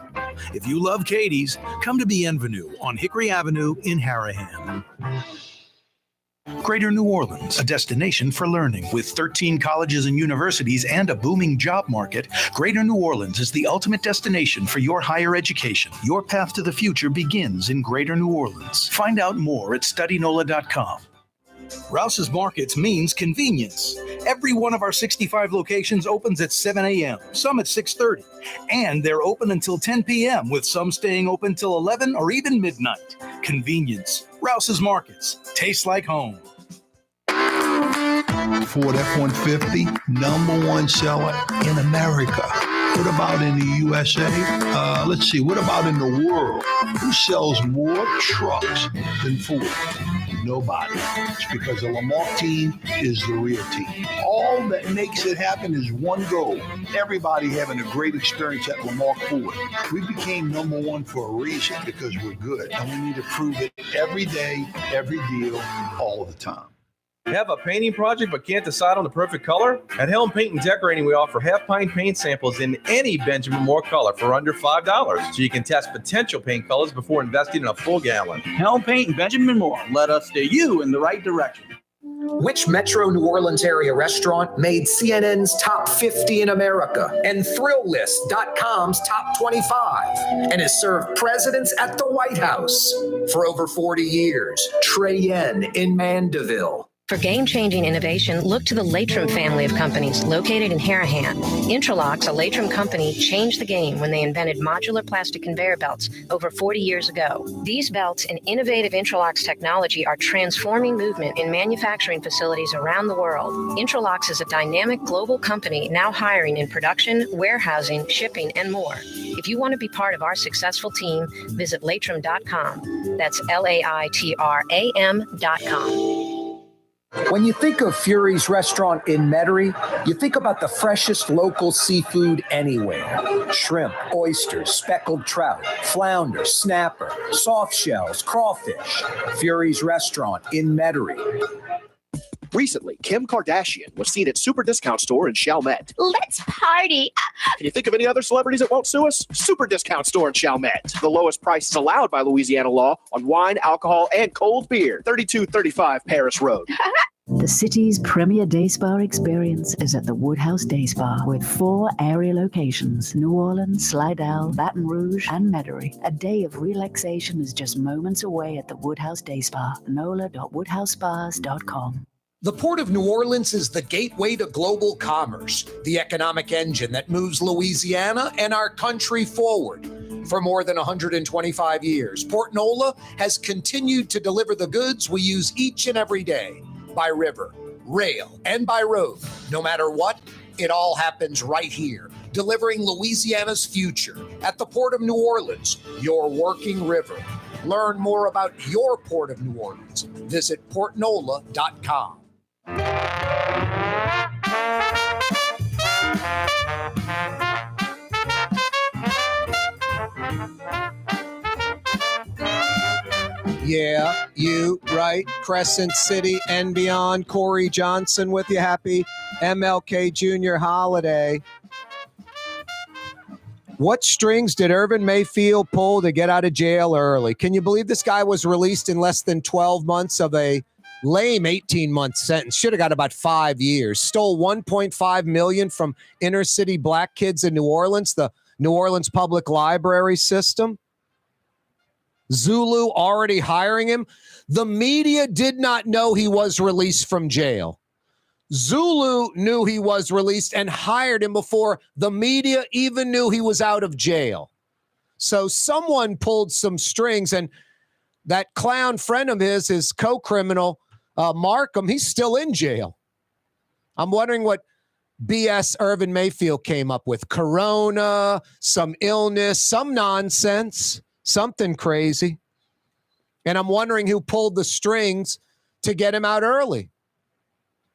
If you love Katie's, come to Bienvenue on Hickory Avenue in Harahan. Greater New Orleans, a destination for learning. With 13 colleges and universities and a booming job market, Greater New Orleans is the ultimate destination for your higher education. Your path to the future begins in Greater New Orleans. Find out more at studynola.com. Rouse's Markets means convenience. Every one of our 65 locations opens at 7 a.m., some at 6:30, and they're open until 10 p.m., with some staying open till 11 or even midnight. Convenience. Rouse's Markets. Tastes like home. Ford F-150, #1 seller in America. What about in the USA? Let's see, what about in the world? Who sells more trucks than Ford? Nobody. It's because the Lamar team is the real team. All that makes it happen is one goal. Everybody having a great experience at Lamar Ford. We became #1 for a reason, because we're good. And we need to prove it every day, every deal, all the time. Have a painting project but can't decide on the perfect color? At Helm Paint and Decorating, we offer half-pint paint samples in any Benjamin Moore color for under $5, so you can test potential paint colors before investing in a full gallon. Helm Paint and Benjamin Moore. Let us steer you in the right direction. Which Metro New Orleans area restaurant made CNN's top 50 in America and ThrillList.com's top 25 and has served presidents at the White House for over 40 years? Trey Yen in Mandeville. For game-changing innovation, look to the Latrim family of companies located in Harahan. Interlocks, a Latrim company, changed the game when they invented modular plastic conveyor belts over 40 years ago. These belts and innovative Interlocks technology are transforming movement in manufacturing facilities around the world. Interlocks is a dynamic global company now hiring in production, warehousing, shipping, and more. If you want to be part of our successful team, visit Latrim.com. That's LAITRAM.com. When you think of Fury's restaurant in Metairie, you think about the freshest local seafood anywhere. Shrimp, oysters, speckled trout, flounder, snapper, soft shells, crawfish. Fury's restaurant in Metairie. Recently, Kim Kardashian was seen at Super Discount Store in Chalmette. Let's party. Can you think of any other celebrities that won't sue us? Super Discount Store in Chalmette. The lowest prices allowed by Louisiana law on wine, alcohol, and cold beer. 3235 Paris Road. The city's premier day spa experience is at the Woodhouse Day Spa with 4 area locations: New Orleans, Slidell, Baton Rouge, and Metairie. A day of relaxation is just moments away at the Woodhouse Day Spa. NOLA.woodhousespas.com. The Port of New Orleans is the gateway to global commerce, the economic engine that moves Louisiana and our country forward. For more than 125 years, Port Nola has continued to deliver the goods we use each and every day, by river, rail, and by road. No matter what, it all happens right here, delivering Louisiana's future at the Port of New Orleans, your working river. Learn more about your Port of New Orleans. Visit portnola.com. Yeah, you, right? Crescent City and beyond. Corey Johnson with you. Happy MLK Jr. holiday. What strings did Irvin Mayfield pull to get out of jail early? Can you believe this guy was released in less than 12 months of a lame 18-month sentence? Should have got about 5 years. Stole $1.5 million from inner city black kids in New Orleans, the New Orleans Public Library system. Zulu already hiring him. The media did not know he was released from jail. Zulu knew he was released and hired him before the media even knew he was out of jail. So someone pulled some strings, and that clown friend of his co-criminal, Markham, he's still in jail. I'm wondering what BS Irvin Mayfield came up with. Corona, some illness, some nonsense, something crazy. And I'm wondering who pulled the strings to get him out early.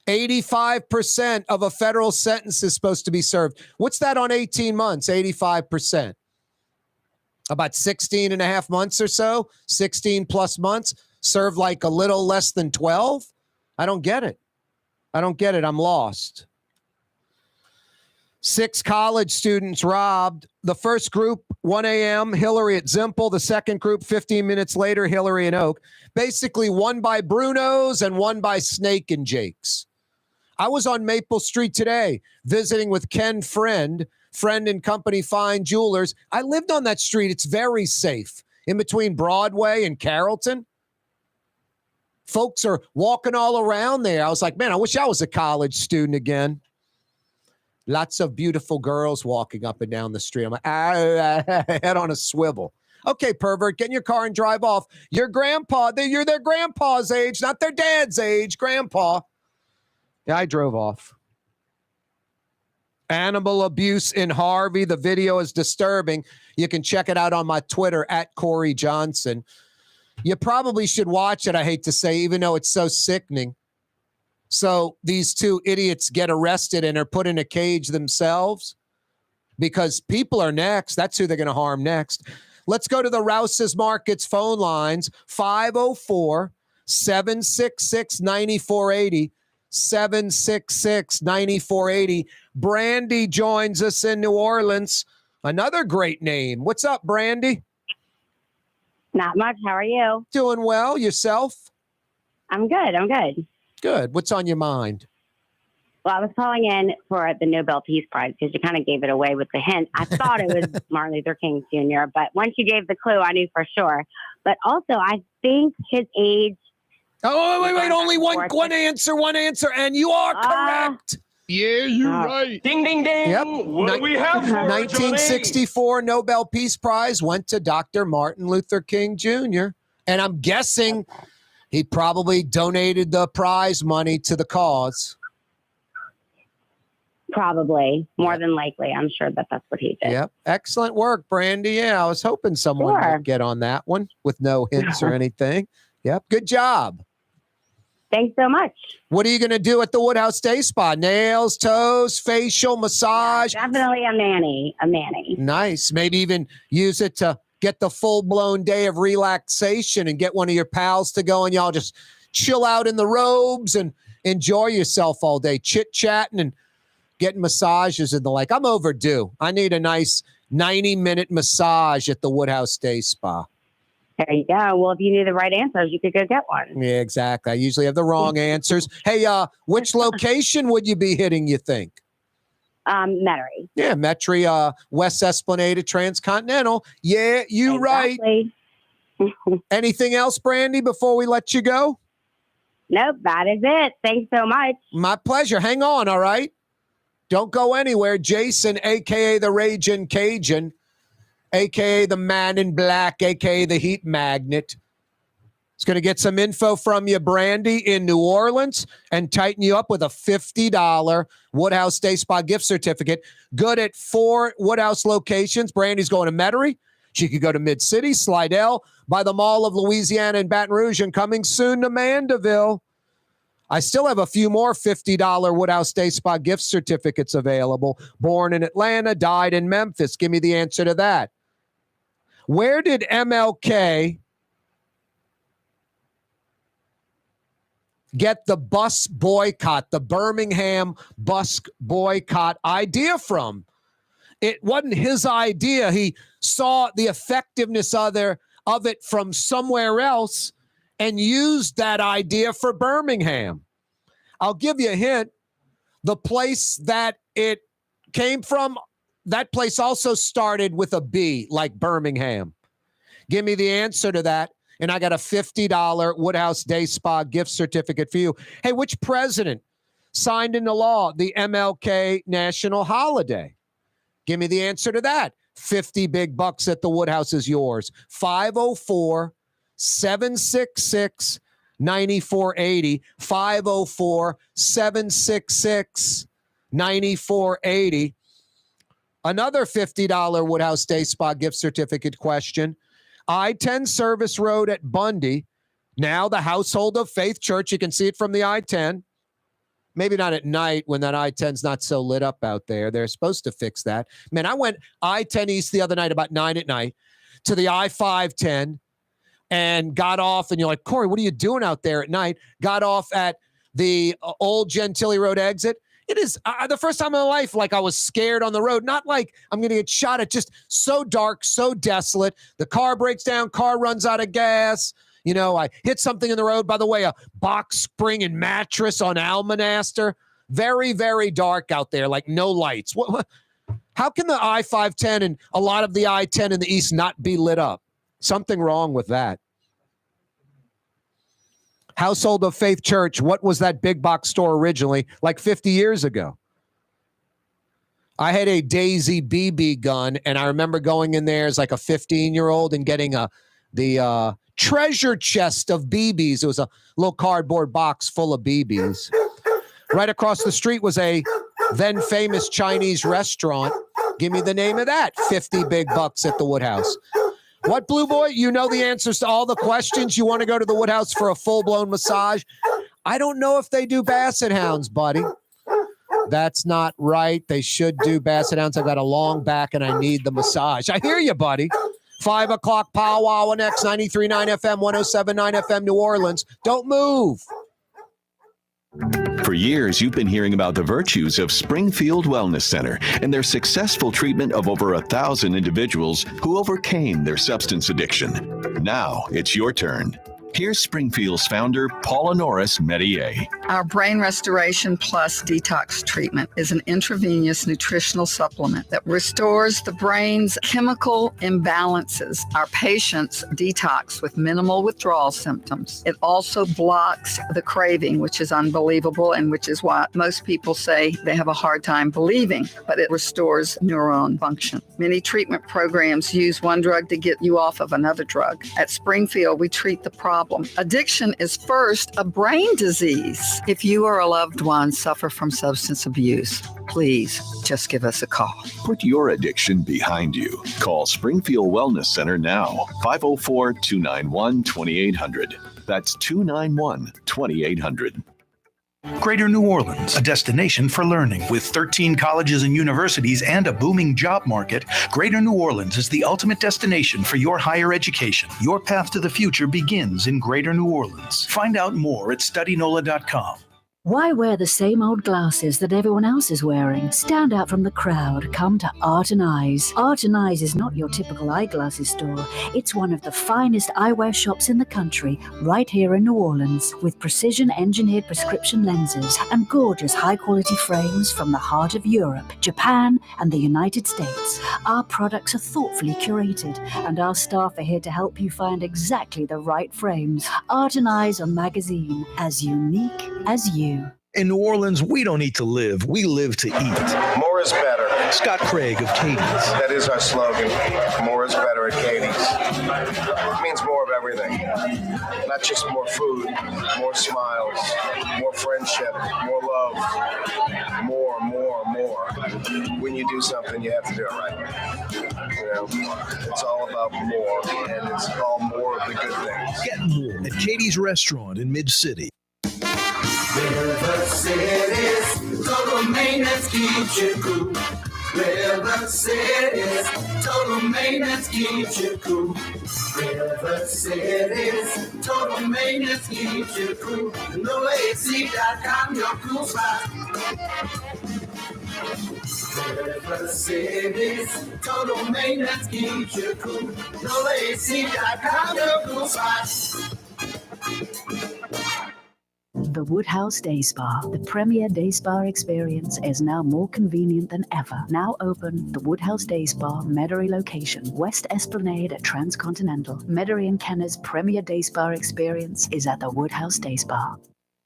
85% of a federal sentence is supposed to be served. What's that on 18 months? 85%. About 16 and a half months or so, 16 plus months, served like a little less than 12. I don't get it. I'm lost. 6 college students robbed. The first group, 1 a.m., Hillary at Zimple. The second group, 15 minutes later, Hillary and Oak. Basically, one by Bruno's and one by Snake and Jake's. I was on Maple Street today visiting with Ken Friend and Company Fine Jewelers. I lived on that street. It's very safe in between Broadway and Carrollton. Folks are walking all around there. I was like, man, I wish I was a college student again. Lots of beautiful girls walking up and down the street. I'm like, head on a swivel. Okay, pervert, get in your car and drive off. Your grandpa, you're their grandpa's age, not their dad's age, grandpa. Yeah, I drove off. Animal abuse in Harvey. The video is disturbing. You can check it out on my Twitter at Corey Johnson. You probably should watch it, I hate to say, even though it's so sickening. So these 2 idiots get arrested and are put in a cage themselves because people are next. That's who they're going to harm next. Let's go to the Rouse's Markets phone lines, 504-766-9480. 766-9480. Brandy joins us in New Orleans. Another great name. What's up, Brandy? Not much. How are you? Doing well. Yourself? I'm good. Good. What's on your mind? Well, I was calling in for the Nobel Peace Prize because you kind of gave it away with the hint. I thought it was Martin Luther King Jr., but once you gave the clue, I knew for sure. But also, I think his age. Oh, wait. Only one answer, and you are correct. Yeah, you're right. Ding, ding, ding. Yep. What do we have for her, 1964 Nobel Peace Prize went to Dr. Martin Luther King Jr., and I'm guessing he probably donated the prize money to the cause. Probably, more than likely. I'm sure that's what he did. Yep. Excellent work, Brandy. Yeah, I was hoping someone might get on that one with no hints or anything. Yep. Good job. Thanks so much. What are you going to do at the Woodhouse Day Spa? Nails, toes, facial, massage? Yeah, definitely a mani. Nice. Maybe even use it to get the full-blown day of relaxation and get one of your pals to go and y'all just chill out in the robes and enjoy yourself all day, chit-chatting and getting massages and the like. I'm overdue. I need a nice 90-minute massage at the Woodhouse Day Spa. There you go. Well, if you knew the right answers, you could go get one. Yeah, exactly. I usually have the wrong answers. Hey, which location would you be hitting, you think? Metairie. Yeah, Metairie, West Esplanade at Transcontinental. Yeah, you Exactly. right. Anything else, Brandy, before we let you go? Nope, that is it. Thanks so much. My pleasure. Hang on, all right? Don't go anywhere. Jason, a.k.a. the Ragin' Cajun, a.k.a. the Man in Black, a.k.a. the Heat Magnet, is going to get some info from you, Brandy, in New Orleans and tighten you up with a $50 Woodhouse Day Spa gift certificate. Good at 4 Woodhouse locations. Brandy's going to Metairie. She could go to Mid-City, Slidell, by the Mall of Louisiana and Baton Rouge, and coming soon to Mandeville. I still have a few more $50 Woodhouse Day Spa gift certificates available. Born in Atlanta, died in Memphis. Give me the answer to that. Where did MLK get the bus boycott, the Birmingham bus boycott idea from? It wasn't his idea. He saw the effectiveness of it from somewhere else and used that idea for Birmingham. I'll give you a hint. The place that it came from, that place also started with a B, like Birmingham. Give me the answer to that, and I got a $50 Woodhouse Day Spa gift certificate for you. Hey, which president signed into law the MLK national holiday? Give me the answer to that. 50 big bucks at the Woodhouse is yours. 504-766-9480. 504-766-9480. Another $50 Woodhouse Day Spa gift certificate question. I-10 Service Road at Bundy. Now the Household of Faith Church. You can see it from the I-10. Maybe not at night when that I-10's not so lit up out there. They're supposed to fix that. Man, I went I-10 East the other night about 9 at night to the I-510 and got off. And you're like, Corey, what are you doing out there at night? Got off at the old Gentilly Road exit. It is the first time in my life, like I was scared on the road. Not like I'm going to get shot at, just so dark, so desolate. The car breaks down, car runs out of gas. You know, I hit something in the road. By the way, a box spring and mattress on Almonaster. Very, very dark out there, like no lights. How can the I-510 and a lot of the I-10 in the east not be lit up? Something wrong with that. Household of Faith Church, what was that big box store originally, like 50 years ago? I had a Daisy BB gun, and I remember going in there as like a 15-year-old and getting the treasure chest of BBs. It was a little cardboard box full of BBs. Right across the street was a then famous Chinese restaurant. Give me the name of that. 50 big bucks at the Woodhouse. What, Blue Boy? You know the answers to all the questions. You want to go to the Woodhouse for a full-blown massage? I don't know if they do Basset Hounds, buddy. That's not right. They should do Basset Hounds. I've got a long back, and I need the massage. I hear you, buddy. 5 o'clock powwow on X 93.9 FM, 107.9 FM, New Orleans. Don't move. For years, you've been hearing about the virtues of Springfield Wellness Center and their successful treatment of over 1,000 individuals who overcame their substance addiction. Now it's your turn. Here's Springfield's founder, Paula Norris Metier. Our Brain Restoration Plus Detox Treatment is an intravenous nutritional supplement that restores the brain's chemical imbalances. Our patients detox with minimal withdrawal symptoms. It also blocks the craving, which is unbelievable and which is why most people say they have a hard time believing, but it restores neuron function. Many treatment programs use one drug to get you off of another drug. At Springfield, we treat the problem. Addiction is first a brain disease. If you or a loved one suffer from substance abuse, please just give us a call. Put your addiction behind you. Call Springfield Wellness Center now, 504-291-2800. That's 291-2800. Greater New Orleans, a destination for learning. With 13 colleges and universities and a booming job market, Greater New Orleans is the ultimate destination for your higher education. Your path to the future begins in Greater New Orleans. Find out more at studynola.com. Why wear the same old glasses that everyone else is wearing? Stand out from the crowd. Come to Art and Eyes. Art and Eyes is not your typical eyeglasses store. It's one of the finest eyewear shops in the country, right here in New Orleans, with precision-engineered prescription lenses and gorgeous high-quality frames from the heart of Europe, Japan, and the United States. Our products are thoughtfully curated, and our staff are here to help you find exactly the right frames. Art and Eyes are magazine, as unique as you. In New Orleans, we don't eat to live. We live to eat. More is better. Scott Craig of Katie's. That is our slogan. More is better at Katie's. It means more of everything. Not just more food, more smiles, more friendship, more love. More. When you do something, you have to do it right. You know, it's all about more, and it's all more of the good things. Get more at Katie's Restaurant in Mid-City. River City's total maintenance keeps you cool. River City's total maintenance keeps you cool. River City's total maintenance keeps you cool. NoAC.com, your cool spot. River City's total maintenance keeps you cool. NoAC.com, your cool spot. The Woodhouse Day Spa, the premier day spa experience, is now more convenient than ever. Now open, the Woodhouse Day Spa, Metairie location, West Esplanade at Transcontinental. Metairie and Kenner's premier day spa experience is at the Woodhouse Day Spa.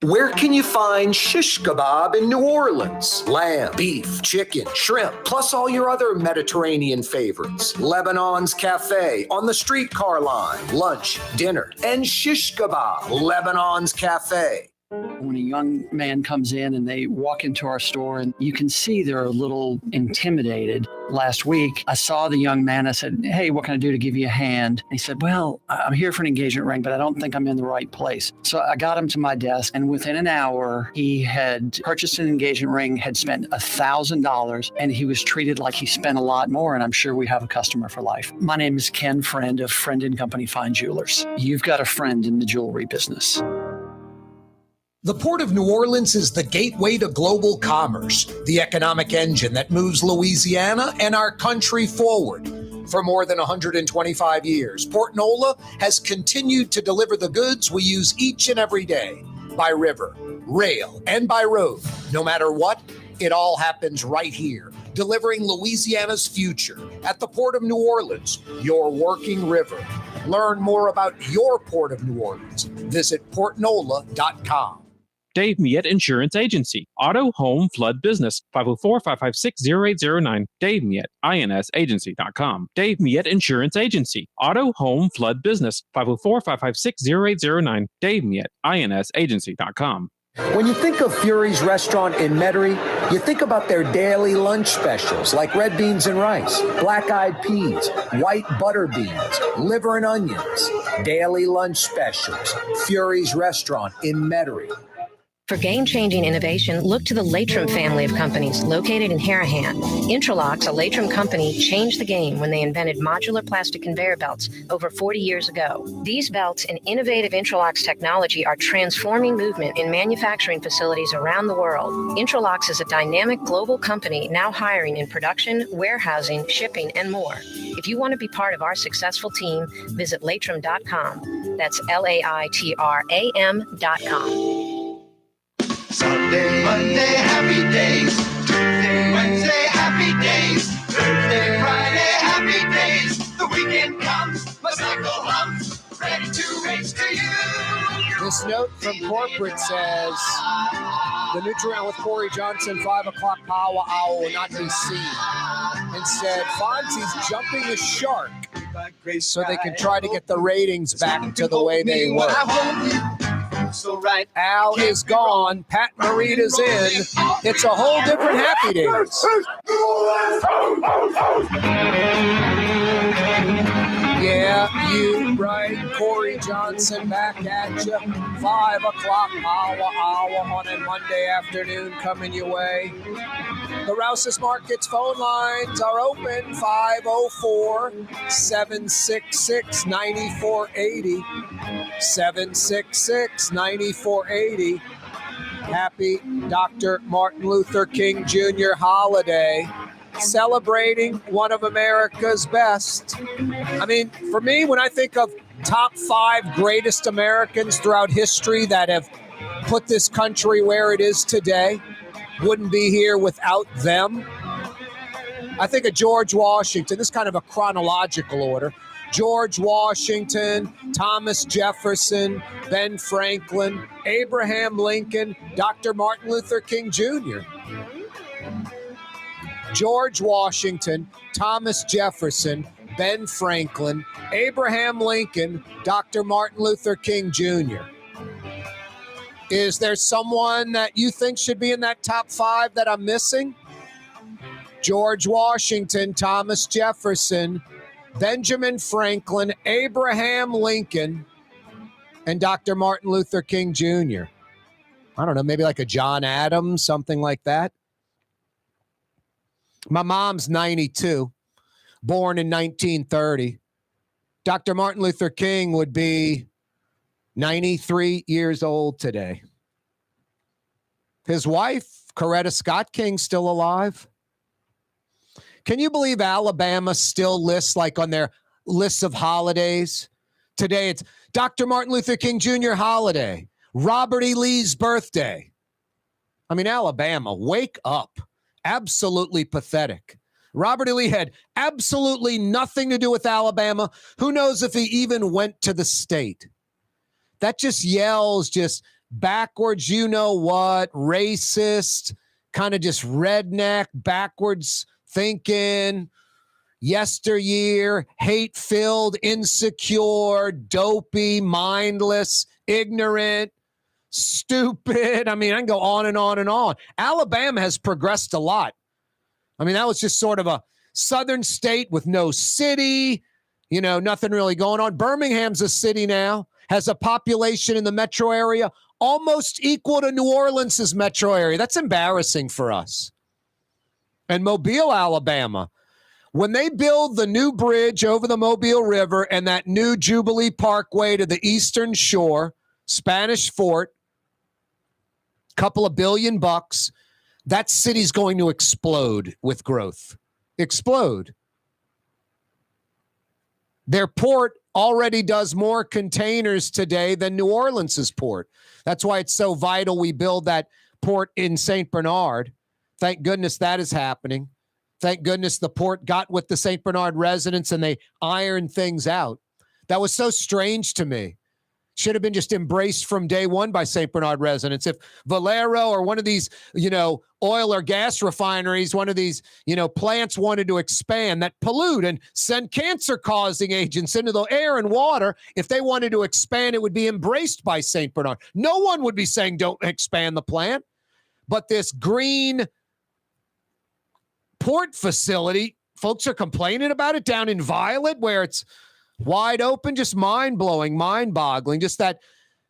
Where can you find shish kebab in New Orleans? Lamb, beef, chicken, shrimp, plus all your other Mediterranean favorites. Lebanon's Cafe on the streetcar line. Lunch, dinner, and shish kebab. Lebanon's Cafe. When a young man comes in and they walk into our store and you can see they're a little intimidated. Last week, I saw the young man. I said, "Hey, what can I do to give you a hand?" And he said, "Well, I'm here for an engagement ring, but I don't think I'm in the right place." So I got him to my desk, and within an hour, he had purchased an engagement ring, had spent $1,000, and he was treated like he spent a lot more, and I'm sure we have a customer for life. My name is Ken Friend of Friend & Company Fine Jewelers. You've got a friend in the jewelry business. The Port of New Orleans is the gateway to global commerce, the economic engine that moves Louisiana and our country forward. For more than 125 years, Port Nola has continued to deliver the goods we use each and every day, by river, rail, and by road. No matter what, it all happens right here, delivering Louisiana's future at the Port of New Orleans, your working river. Learn more about your Port of New Orleans. Visit portnola.com. Dave Miette Insurance Agency. Auto, home, flood, business. 504-556-0809. Dave Miette, INSagency.com. Dave Miette Insurance Agency. Auto, home, flood, business. 504-556-0809. Dave Miette, INSagency.com. When you think of Fury's Restaurant in Metairie, you think about their daily lunch specials like red beans and rice, black-eyed peas, white butter beans, liver and onions. Daily lunch specials. Fury's Restaurant in Metairie. For game-changing innovation, look to the Latrim family of companies located in Harahan. Intralocks, a Latrim company, changed the game when they invented modular plastic conveyor belts over 40 years ago. These belts and innovative Intralocks technology are transforming movement in manufacturing facilities around the world. Intralocks is a dynamic global company now hiring in production, warehousing, shipping, and more. If you want to be part of our successful team, visit Latrim.com. That's LAITRAM.com. Sunday, Monday, happy days. Tuesday, Wednesday, happy days. Thursday, Friday, happy days. The weekend comes, my cycle hums, ready to race to you. This note from corporate says, the neutral round with Corey Johnson, 5 o'clock power hour will not be seen. Instead, Fonzie's jumping the shark so they can try to get the ratings back to the way they were. So right. Al is gone. Pat Morita's in. It's a whole different Happy Days. Yeah, you right. Corey Johnson back at you. 5 o'clock hour on a Monday afternoon coming your way. The Rouse's Markets phone lines are open. 504-766-9480. 766-9480. Happy Dr. Martin Luther King Jr. holiday. Celebrating one of America's best. I mean, for me, when I think of top 5 greatest Americans throughout history that have put this country where it is today, wouldn't be here without them. I think of George Washington. This is kind of a chronological order. George Washington, Thomas Jefferson, Ben Franklin, Abraham Lincoln, Dr. Martin Luther King Jr. George Washington, Thomas Jefferson, Ben Franklin, Abraham Lincoln, Dr. Martin Luther King Jr. Is there someone that you think should be in that top 5 that I'm missing? George Washington, Thomas Jefferson, Benjamin Franklin, Abraham Lincoln, and Dr. Martin Luther King Jr. I don't know, maybe like a John Adams, something like that. My mom's 92, born in 1930. Dr. Martin Luther King would be 93 years old today. His wife, Coretta Scott King, still alive. Can you believe Alabama still lists, like on their lists of holidays? Today it's Dr. Martin Luther King Jr. holiday, Robert E. Lee's birthday. I mean, Alabama, wake up. Absolutely pathetic. Robert E. Lee had absolutely nothing to do with Alabama. Who knows if he even went to the state? That just yells just backwards, you know what, racist, kind of just redneck, backwards thinking, yesteryear, hate-filled, insecure, dopey, mindless, ignorant, stupid. I mean, I can go on and on and on. Alabama has progressed a lot. I mean, that was just sort of a southern state with no city, you know, nothing really going on. Birmingham's a city now, has a population in the metro area almost equal to New Orleans' metro area. That's embarrassing for us. And Mobile, Alabama, when they build the new bridge over the Mobile River and that new Jubilee Parkway to the eastern shore, Spanish Fort, couple of $1 billion, that city's going to explode with growth. Explode. Their port already does more containers today than New Orleans' port. That's why it's so vital we build that port in St. Bernard. Thank goodness that is happening. Thank goodness the port got with the St. Bernard residents and they ironed things out. That was so strange to me. Should have been just embraced from day one by St. Bernard residents. If Valero or one of these, you know, oil or gas refineries, one of these, you know, plants wanted to expand that pollute and send cancer-causing agents into the air and water, if they wanted to expand, it would be embraced by St. Bernard. No one would be saying don't expand the plant. But this green port facility, folks are complaining about it down in Violet where it's wide open, just mind-blowing, mind-boggling. Just that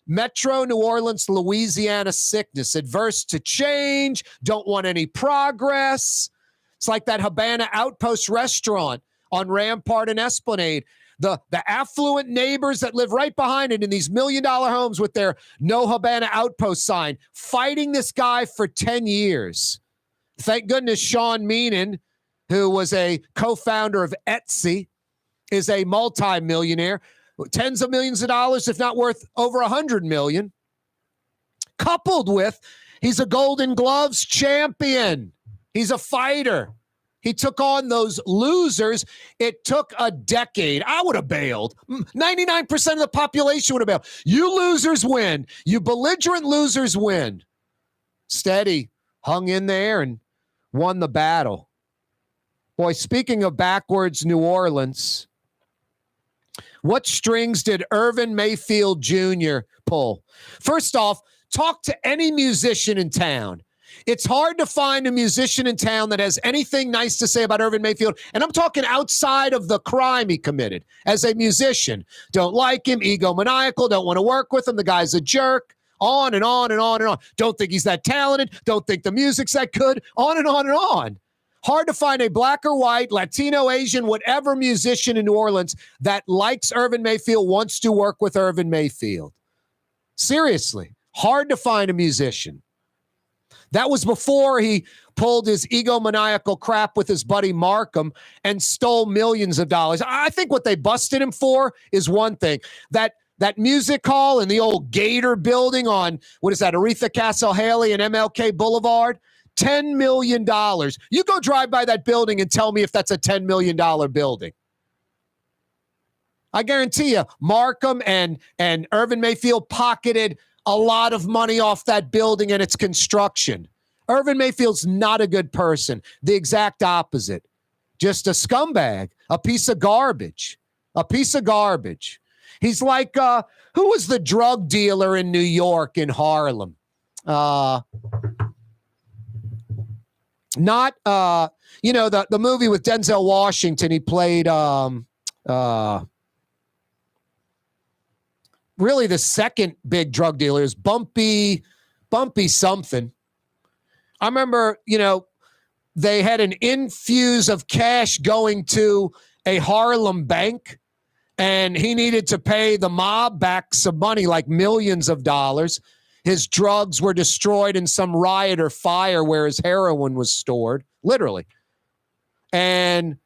Metro New Orleans, Louisiana sickness, adverse to change, don't want any progress. It's like that Habana Outpost restaurant on Rampart and Esplanade. The affluent neighbors that live right behind it in these $1 million homes with their no Habana Outpost sign, fighting this guy for 10 years. Thank goodness Sean Payton, who was a co-founder of Etsy, is a multi-millionaire, tens of millions of dollars, if not worth over $100 million. Coupled with, he's a Golden Gloves champion. He's a fighter. He took on those losers. It took a decade. I would have bailed. 99% of the population would have bailed. You losers win. You belligerent losers win. Steady hung in there and won the battle. Boy, speaking of backwards New Orleans, what strings did Irvin Mayfield Jr. pull? First off, talk to any musician in town. It's hard to find a musician in town that has anything nice to say about Irvin Mayfield. And I'm talking outside of the crime he committed as a musician. Don't like him, egomaniacal, don't want to work with him. The guy's a jerk. On and on and on and on. Don't think he's that talented. Don't think the music's that good. On and on and on. Hard to find a black or white, Latino, Asian, whatever musician in New Orleans that likes Irvin Mayfield, wants to work with Irvin Mayfield. Seriously, hard to find a musician. That was before he pulled his egomaniacal crap with his buddy Markham and stole millions of dollars. I think what they busted him for is one thing. That music hall in the old Gator building on, what is that, Aretha Castle Haley and MLK Boulevard? $10 million. You go drive by that building and tell me if that's a $10 million building. I guarantee you, Markham and Irvin Mayfield pocketed a lot of money off that building and its construction. Irvin Mayfield's not a good person. The exact opposite. Just a scumbag, a piece of garbage, He's like, who was the drug dealer in New York, in Harlem? The movie with Denzel Washington. He played really the second big drug dealer is Bumpy something. I remember, they had an infuse of cash going to a Harlem bank, and he needed to pay the mob back some money, like millions of dollars. His drugs were destroyed in some riot or fire where his heroin was stored, literally. And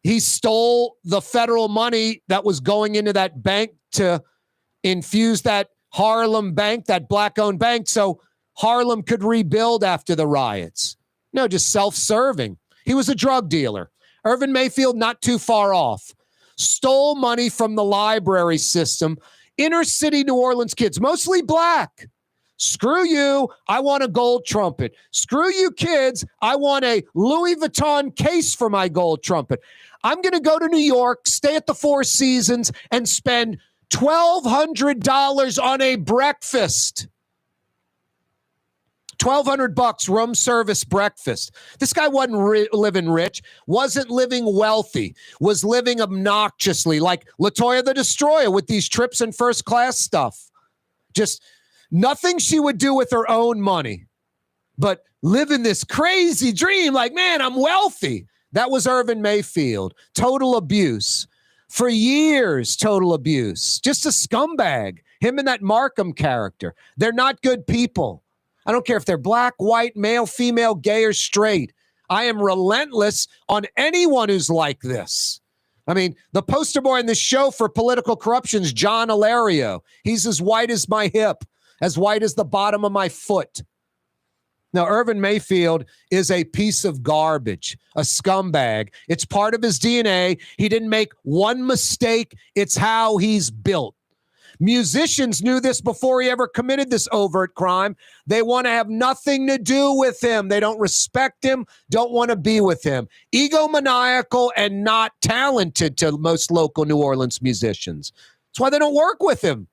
he stole the federal money that was going into that bank to infuse that Harlem bank, that black-owned bank, so Harlem could rebuild after the riots. No, just self-serving. He was a drug dealer. Irvin Mayfield, not too far off. Stole money from the library system. Inner city New Orleans kids, mostly black. Screw you, I want a gold trumpet. Screw you kids, I want a Louis Vuitton case for my gold trumpet. I'm going to go to New York, stay at the Four Seasons, and spend $1,200 on a breakfast. $1,200 room service breakfast. This guy wasn't living rich, wasn't living wealthy, was living obnoxiously like LaToya the Destroyer with these trips and first class stuff. Just nothing she would do with her own money, but living this crazy dream like, man, I'm wealthy. That was Irvin Mayfield. Total abuse. For years, total abuse. Just a scumbag. Him and that Markham character. They're not good people. I don't care if they're black, white, male, female, gay, or straight. I am relentless on anyone who's like this. I mean, the poster boy in this show for political corruption is John Alario. He's as white as my hip, as white as the bottom of my foot. Now, Irvin Mayfield is a piece of garbage, a scumbag. It's part of his DNA. He didn't make one mistake. It's how he's built. Musicians knew this before he ever committed this overt crime. They want to have nothing to do with him. They don't respect him, don't want to be with him. Egomaniacal and not talented to most local New Orleans musicians. That's why they don't work with him.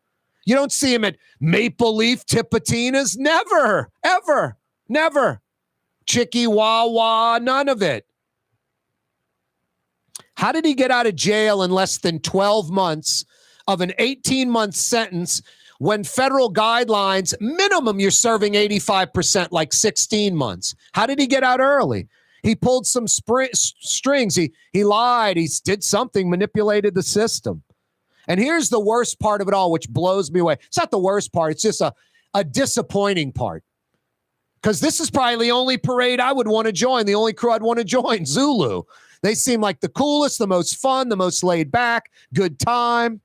You don't see him at Maple Leaf Tipitinas. Never, ever, never. Chicky Wawa, none of it. How did he get out of jail in less than 12 months of an 18-month sentence when federal guidelines, minimum you're serving 85%, like 16 months. How did he get out early? He pulled some strings. He lied. He did something, manipulated the system. And here's the worst part of it all, which blows me away. It's not the worst part. It's just a disappointing part. Because this is probably the only parade I would want to join, the only crew I'd want to join, Zulu. They seem like the coolest, the most fun, the most laid back, good time.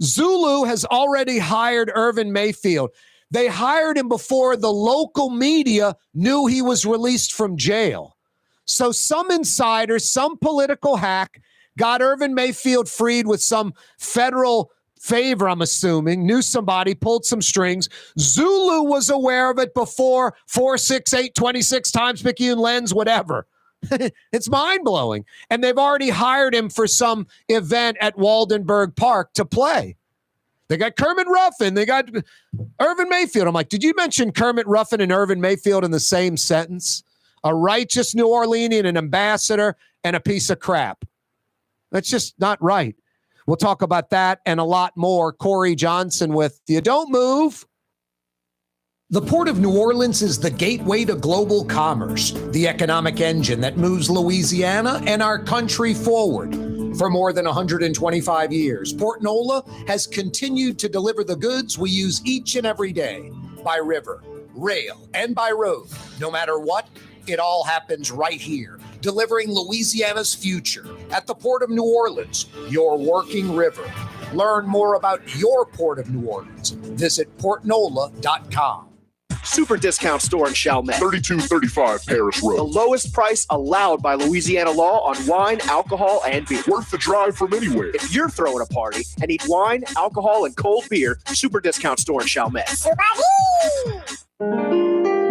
Zulu has already hired Irvin Mayfield. They hired him before the local media knew he was released from jail. So some insider, some political hack got Irvin Mayfield freed with some federal favor, I'm assuming, knew somebody, pulled some strings. Zulu was aware of it before 4, 6, 8, 26 times, Picayune lens, whatever. It's mind-blowing. And they've already hired him for some event at Waldenberg Park to play. They got Kermit Ruffin. They got Irvin Mayfield. I'm like, did you mention Kermit Ruffin and Irvin Mayfield in the same sentence? A righteous New Orleanian, an ambassador, and a piece of crap. That's just not right. We'll talk about that and a lot more. Corey Johnson with you. Don't move. The Port of New Orleans is the gateway to global commerce, the economic engine that moves Louisiana and our country forward. For more than 125 years, Port Nola has continued to deliver the goods we use each and every day by river, rail, and by road. No matter what, it all happens right here, delivering Louisiana's future at the Port of New Orleans, your working river. Learn more about your Port of New Orleans. Visit portnola.com. Super discount store in Chalmette. 3235 Paris Road. The lowest price allowed by Louisiana law on wine, alcohol, and beer. Worth the drive from anywhere. If you're throwing a party and need wine, alcohol, and cold beer, super discount store in Chalmette.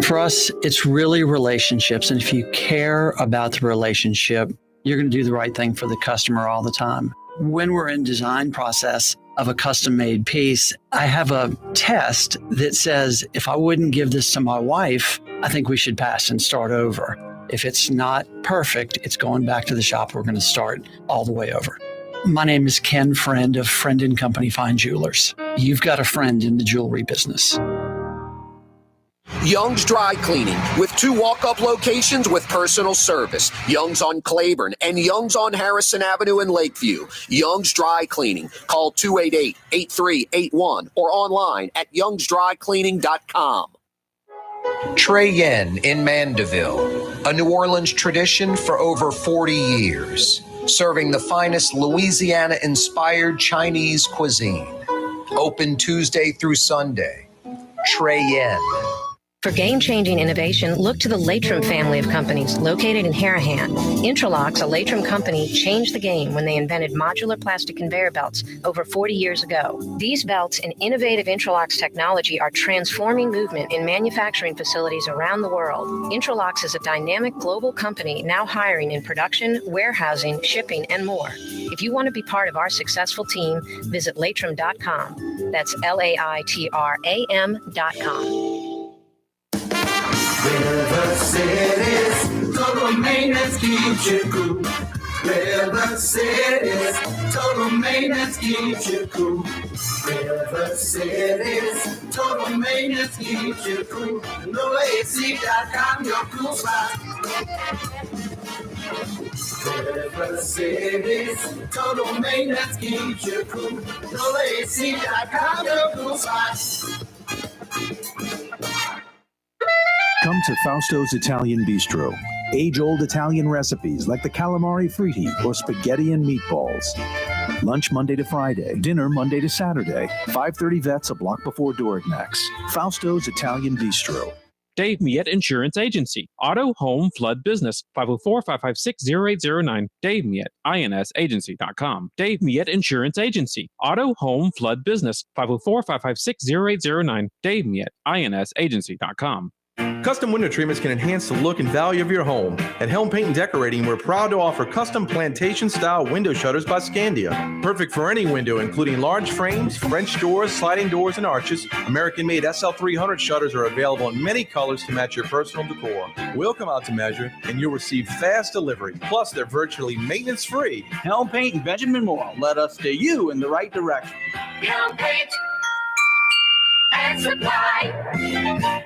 For us, it's really relationships. And if you care about the relationship, you're going to do the right thing for the customer all the time. When we're in design process of a custom-made piece, I have a test that says, if I wouldn't give this to my wife, I think we should pass and start over. If it's not perfect, it's going back to the shop. We're going to start all the way over. My name is Ken Friend of Friend & Company Fine Jewelers. You've got a friend in the jewelry business. Young's Dry Cleaning with 2 walk-up locations with personal service. Young's on Claiborne and Young's on Harrison Avenue in Lakeview. Young's Dry Cleaning. Call 288-8381 or online at youngsdrycleaning.com. Trey Yen in Mandeville, a New Orleans tradition for over 40 years, serving the finest Louisiana-inspired Chinese cuisine. Open Tuesday through Sunday. Trey Yen. For game-changing innovation, look to the Latrim family of companies located in Harahan. Intralocks, a Latrim company, changed the game when they invented modular plastic conveyor belts over 40 years ago. These belts and innovative Intralocks technology are transforming movement in manufacturing facilities around the world. Intralocks is a dynamic global company now hiring in production, warehousing, shipping, and more. If you want to be part of our successful team, visit Latrim.com. That's LAITRAM.com. River City's total maintenance keeps you cool. River City's total maintenance keeps you cool. River City's total maintenance keeps you cool. NoAC.com, your cool spot. River City's total maintenance keeps you cool. NoAC.com, your cool spot. Come to Fausto's Italian Bistro. Age-old Italian recipes like the calamari fritti or spaghetti and meatballs. Lunch Monday to Friday. Dinner Monday to Saturday. 530 Vets, a block before Dorignax. Fausto's Italian Bistro. Dave Miette Insurance Agency. Auto, home, flood, business. 504-556-0809. Dave Miette, INSagency.com. Dave Miette Insurance Agency. Auto, home, flood, business. 504-556-0809. Dave Miette, INSagency.com. Custom window treatments can enhance the look and value of your home. At Helm Paint and Decorating, we're proud to offer custom plantation-style window shutters by Scandia. Perfect for any window, including large frames, French doors, sliding doors, and arches. American-made SL300 shutters are available in many colors to match your personal decor. We'll come out to measure, and you'll receive fast delivery. Plus, they're virtually maintenance-free. Helm Paint and Benjamin Moore. Let us steer you in the right direction. Helm Paint and Supply.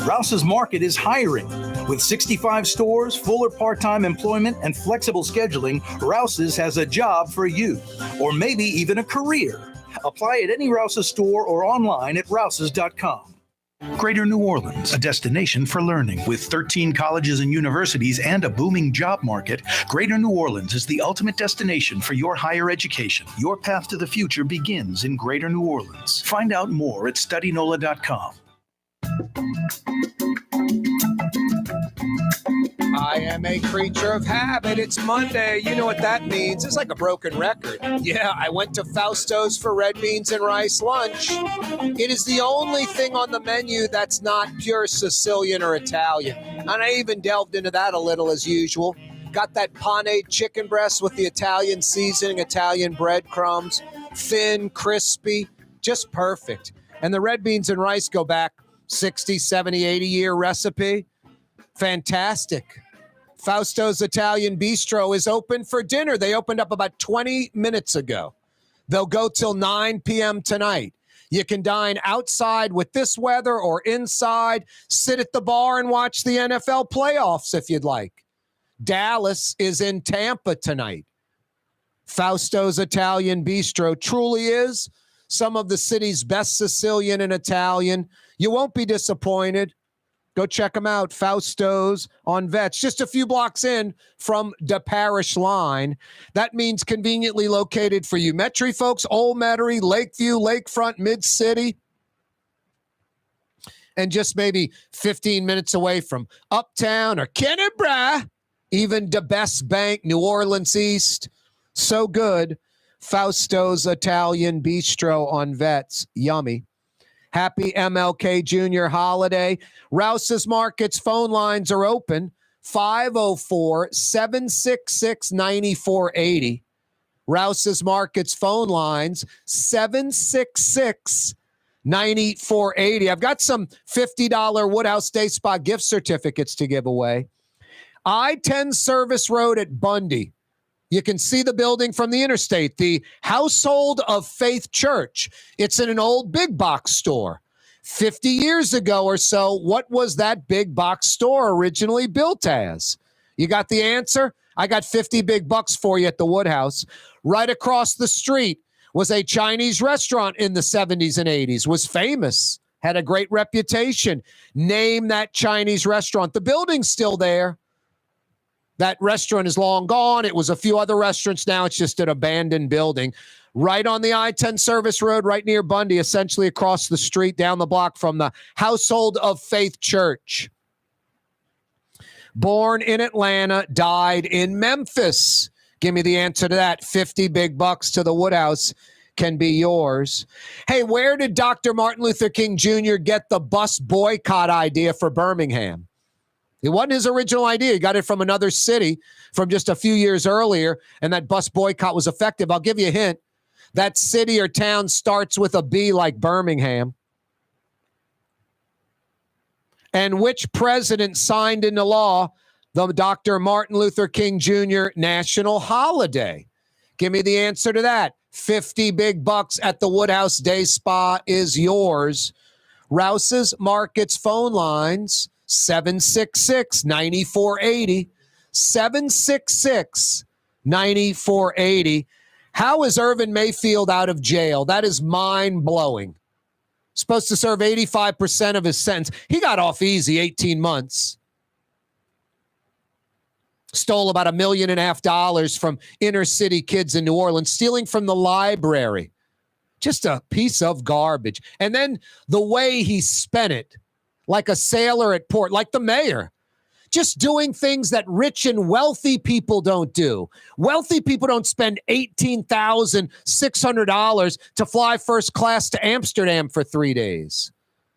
Rouse's Market is hiring. With 65 stores, full or part-time employment, and flexible scheduling, Rouse's has a job for you, or maybe even a career. Apply at any Rouse's store or online at rouses.com. Greater New Orleans, a destination for learning. With 13 colleges and universities and a booming job market, Greater New Orleans is the ultimate destination for your higher education. Your path to the future begins in Greater New Orleans. Find out more at studynola.com. I am a creature of habit. It's Monday. You know what that means. It's like a broken record. Yeah, I went to Fausto's for red beans and rice lunch. It is the only thing on the menu that's not pure Sicilian or Italian. And I even delved into that a little as usual. Got that pane chicken breast with the Italian seasoning, Italian breadcrumbs, thin, crispy, just perfect. And the red beans and rice go back 60, 70, 80-year recipe. Fantastic. Fausto's Italian Bistro is open for dinner. They opened up about 20 minutes ago. They'll go till 9 p.m. tonight. You can dine outside with this weather or inside. Sit at the bar and watch the NFL playoffs if you'd like. Dallas is in Tampa tonight. Fausto's Italian Bistro truly is some of the city's best Sicilian and Italian. You won't be disappointed. Go check them out. Fausto's on Vets, just a few blocks in from the Parish Line. That means conveniently located for you Metairie folks, Old Metairie, Lakeview, Lakefront, Mid-City, and just maybe 15 minutes away from Uptown or Kennebra, even the Best Bank, New Orleans East. So good. Fausto's Italian Bistro on Vets. Yummy. Happy MLK Jr. holiday. Rouse's Market's phone lines are open. 504-766-9480. Rouse's Market's phone lines, 766-9480. I've got some $50 Woodhouse Day Spa gift certificates to give away. I-10 Service Road at Bundy. You can see the building from the interstate, the Household of Faith Church. It's in an old big box store. 50 years ago or so, what was that big box store originally built as? You got the answer? I got 50 big bucks for you at the Woodhouse. Right across the street was a Chinese restaurant in the 70s and 80s, was famous, had a great reputation. Name that Chinese restaurant. The building's still there. That restaurant is long gone. It was a few other restaurants. Now it's just an abandoned building. Right on the I-10 Service Road, right near Bundy, essentially across the street, down the block from the Household of Faith Church. Born in Atlanta, died in Memphis. Give me the answer to that. 50 big bucks to the Woodhouse can be yours. Hey, where did Dr. Martin Luther King Jr. get the bus boycott idea for Birmingham? It wasn't his original idea. He got it from another city from just a few years earlier, and that bus boycott was effective. I'll give you a hint. That city or town starts with a B like Birmingham. And which president signed into law the Dr. Martin Luther King Jr. national holiday? Give me the answer to that. 50 big bucks at the Woodhouse Day Spa is yours. Rouse's Markets phone lines, 766-9480. 766-9480. How is Irvin Mayfield out of jail? That is mind-blowing. Supposed to serve 85% of his sentence. He got off easy, 18 months. Stole about $1.5 million from inner city kids in New Orleans, stealing from the library. Just a piece of garbage. And then the way he spent it, like a sailor at port, like the mayor. Just doing things that rich and wealthy people don't do. Wealthy people don't spend $18,600 to fly first class to Amsterdam for 3 days.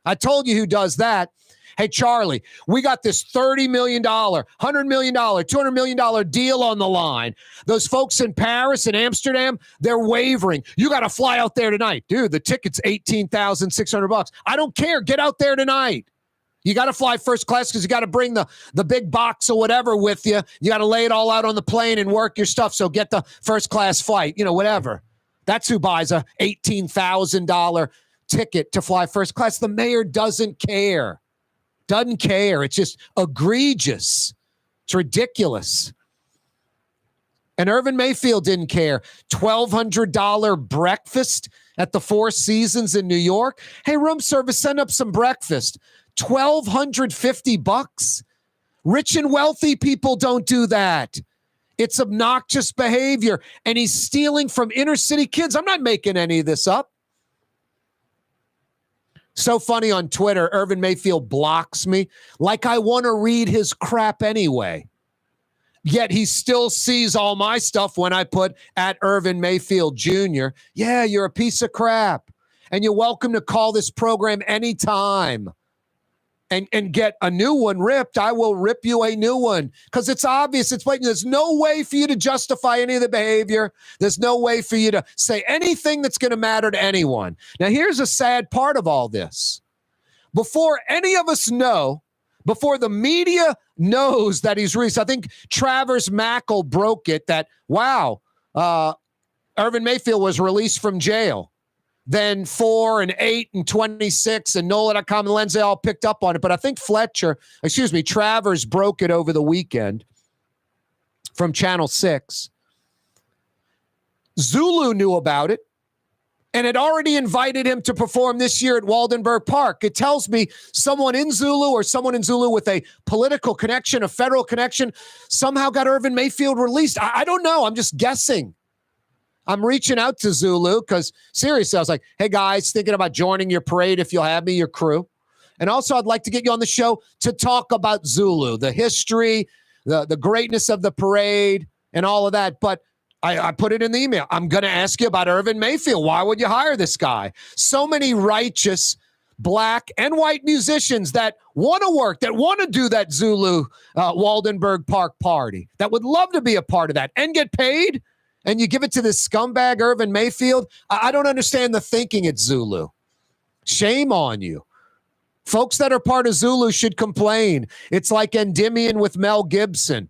I told you who does that. hey, Charlie, we got this $30 million, $100 million, $200 million deal on the line. Those folks in Paris and Amsterdam, they're wavering. You got to fly out there tonight. Dude, the ticket's $18,600. I don't care. Get out there tonight. You got to fly first class because you got to bring the big box or whatever with you. You got to lay it all out on the plane and work your stuff. So get the first class flight, whatever. That's who buys a $18,000 ticket to fly first class. The mayor doesn't care. Doesn't care. It's just egregious. It's ridiculous. And Irvin Mayfield didn't care. $1,200 breakfast at the Four Seasons in New York. Hey, room service, send up some breakfast. $1,250. Rich and wealthy people don't do that. It's obnoxious behavior, and he's stealing from inner city kids. I'm not making any of this up. So funny on Twitter, Irvin Mayfield blocks me like I want to read his crap anyway. Yet he still sees all my stuff when I put at Irvin Mayfield Jr. Yeah, you're a piece of crap. And you're welcome to call this program anytime. And get a new one ripped. I will rip you a new one because it's obvious. It's blatant. There's no way for you to justify any of the behavior. There's no way for you to say anything that's going to matter to anyone. Now, here's a sad part of all this. Before any of us know, before the media knows that he's released, I think Travers Mackle broke it that, wow, Irvin Mayfield was released from jail. Then 4 and 8 and 26 and NOLA.com and Lindsay all picked up on it. But I think Travers broke it over the weekend from Channel 6. Zulu knew about it and had already invited him to perform this year at Waldenberg Park. It tells me someone in Zulu or someone in Zulu with a political connection, a federal connection, somehow got Irvin Mayfield released. I don't know. I'm just guessing. I'm reaching out to Zulu because, seriously, I was like, hey, guys, thinking about joining your parade if you'll have me, your crew. And also, I'd like to get you on the show to talk about Zulu, the history, the greatness of the parade, and all of that. But I put it in the email. I'm going to ask you about Irvin Mayfield. Why would you hire this guy? So many righteous black and white musicians that want to work, that want to do that Zulu Waldenberg Park party, that would love to be a part of that and get paid. And you give it to this scumbag, Irvin Mayfield? I don't understand the thinking at Zulu. Shame on you. Folks that are part of Zulu should complain. It's like Endymion with Mel Gibson.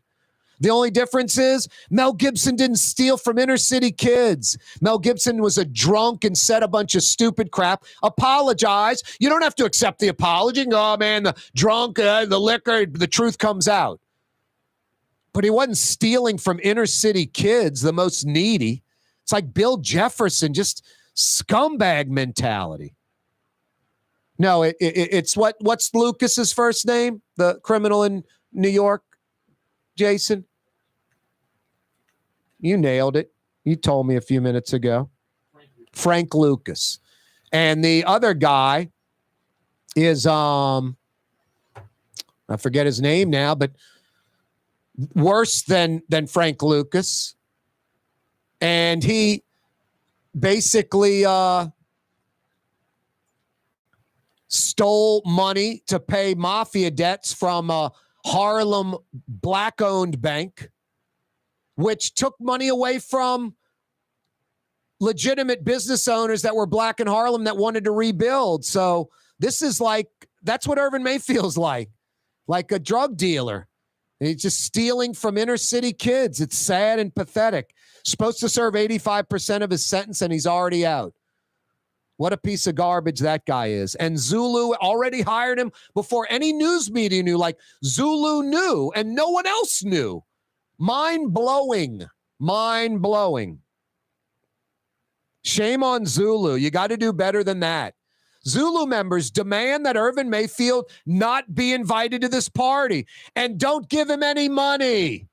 The only difference is Mel Gibson didn't steal from inner city kids. Mel Gibson was a drunk and said a bunch of stupid crap. Apologize. You don't have to accept the apology. Oh, man, the drunk, the liquor, the truth comes out. But he wasn't stealing from inner city kids, the most needy. It's like Bill Jefferson, just scumbag mentality. No, it's what's Lucas's first name? The criminal in New York, Jason? You nailed it. You told me a few minutes ago. Frank Lucas. And the other guy is, I forget his name now, but worse than Frank Lucas. And he basically stole money to pay mafia debts from a Harlem black-owned bank, which took money away from legitimate business owners that were black in Harlem that wanted to rebuild. So this is that's what Irvin Mayfield's like a drug dealer. He's just stealing from inner city kids. It's sad and pathetic. Supposed to serve 85% of his sentence, and he's already out. What a piece of garbage that guy is. And Zulu already hired him before any news media knew. Like, Zulu knew, and no one else knew. Mind-blowing. Mind-blowing. Shame on Zulu. You got to do better than that. Zulu members demand that Irvin Mayfield not be invited to this party and don't give him any money.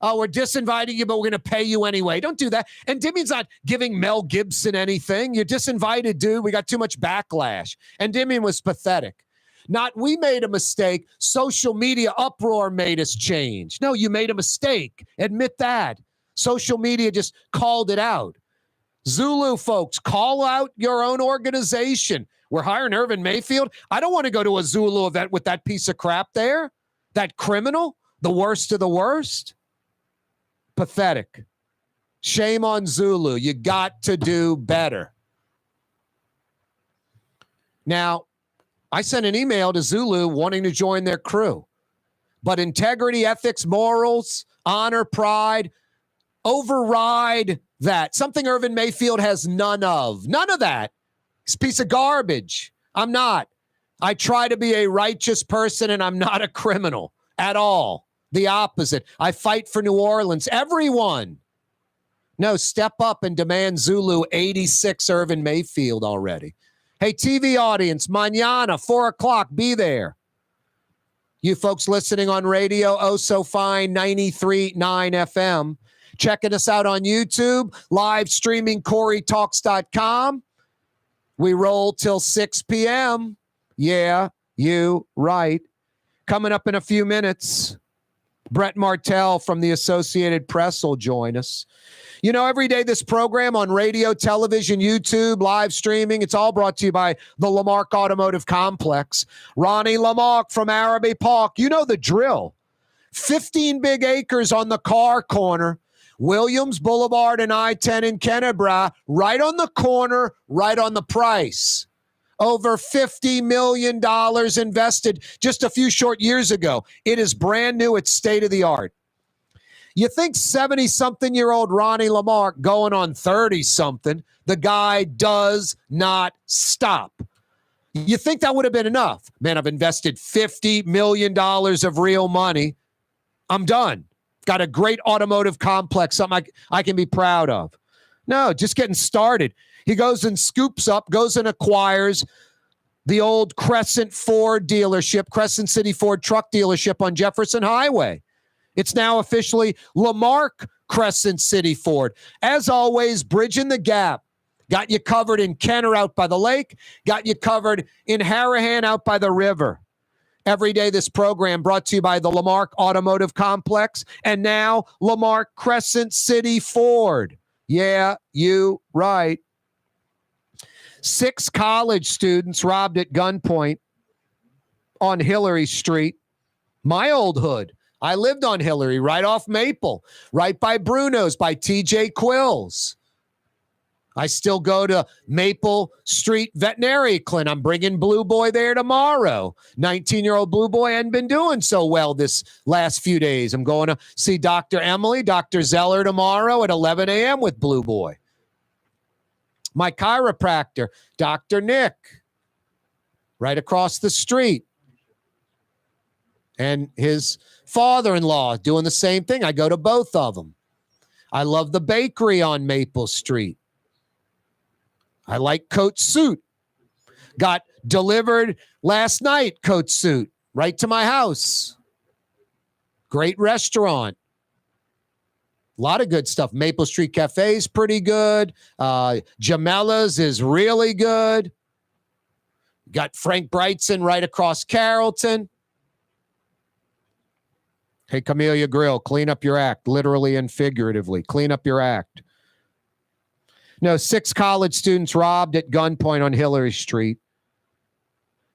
Oh, we're disinviting you, but we're going to pay you anyway. Don't do that. And Dimian's not giving Mel Gibson anything. You're disinvited, dude. We got too much backlash. And Dimian was pathetic. Not we made a mistake. Social media uproar made us change. No, you made a mistake. Admit that. Social media just called it out. Zulu folks, call out your own organization. We're hiring Irvin Mayfield. I don't want to go to a Zulu event with that piece of crap there. That criminal, the worst of the worst. Pathetic. Shame on Zulu. You got to do better. Now, I sent an email to Zulu wanting to join their crew. But integrity, ethics, morals, honor, pride, override that. Something Irvin Mayfield has none of. None of that. It's a piece of garbage. I'm not. I try to be a righteous person, and I'm not a criminal at all. The opposite. I fight for New Orleans. Everyone. No, step up and demand Zulu 86 Irvin Mayfield already. Hey, TV audience, mañana, 4 o'clock, be there. You folks listening on radio, oh so fine, 93.9 FM. Checking us out on YouTube, live streaming CoreyTalks.com. We roll till 6 p.m. Yeah, you right. Coming up in a few minutes, Brett Martel from the Associated Press will join us. You know, every day this program on radio, television, YouTube, live streaming, it's all brought to you by the Lamarck Automotive Complex. Ronnie Lamarck from Araby Park. You know the drill. 15 big acres on the car corner. Williams Boulevard and I-10 in Kennebra. Right on the corner, right on the price. Over $50 million invested just a few short years ago. It is brand new. It's state-of-the-art. You think 70-something-year-old Ronnie Lamarck going on 30-something, the guy does not stop. You think that would have been enough? Man, I've invested $50 million of real money. I'm done. Got a great automotive complex, something I can be proud of. No, just getting started. He goes and scoops up, goes and acquires the old Crescent Ford dealership, Crescent City Ford truck dealership on Jefferson Highway. It's now officially Lamarck Crescent City Ford. As always, bridging the gap. Got you covered in Kenner out by the lake. Got you covered in Harahan out by the river. Every day this program brought to you by the Lamarck Automotive Complex and now Lamarck Crescent City Ford. Yeah, you right. 6 college students robbed at gunpoint on Hillary Street. My old hood. I lived on Hillary, right off Maple, right by Bruno's, by TJ Quills. I still go to Maple Street Veterinary Clinic. I'm bringing Blue Boy there tomorrow. 19-year-old Blue Boy hadn't been doing so well this last few days. I'm going to see Dr. Emily, Dr. Zeller tomorrow at 11 a.m. with Blue Boy. My chiropractor, Dr. Nick, right across the street. And his father-in-law doing the same thing. I go to both of them. I love the bakery on Maple Street. I like Coat Suit. Got delivered last night, Coat Suit, right to my house. Great restaurant. A lot of good stuff. Maple Street Cafe is pretty good. Jamella's is really good. Got Frank Brightson right across Carrollton. Hey, Camellia Grill, clean up your act, literally and figuratively. Clean up your act. No, 6 college students robbed at gunpoint on Hillary Street.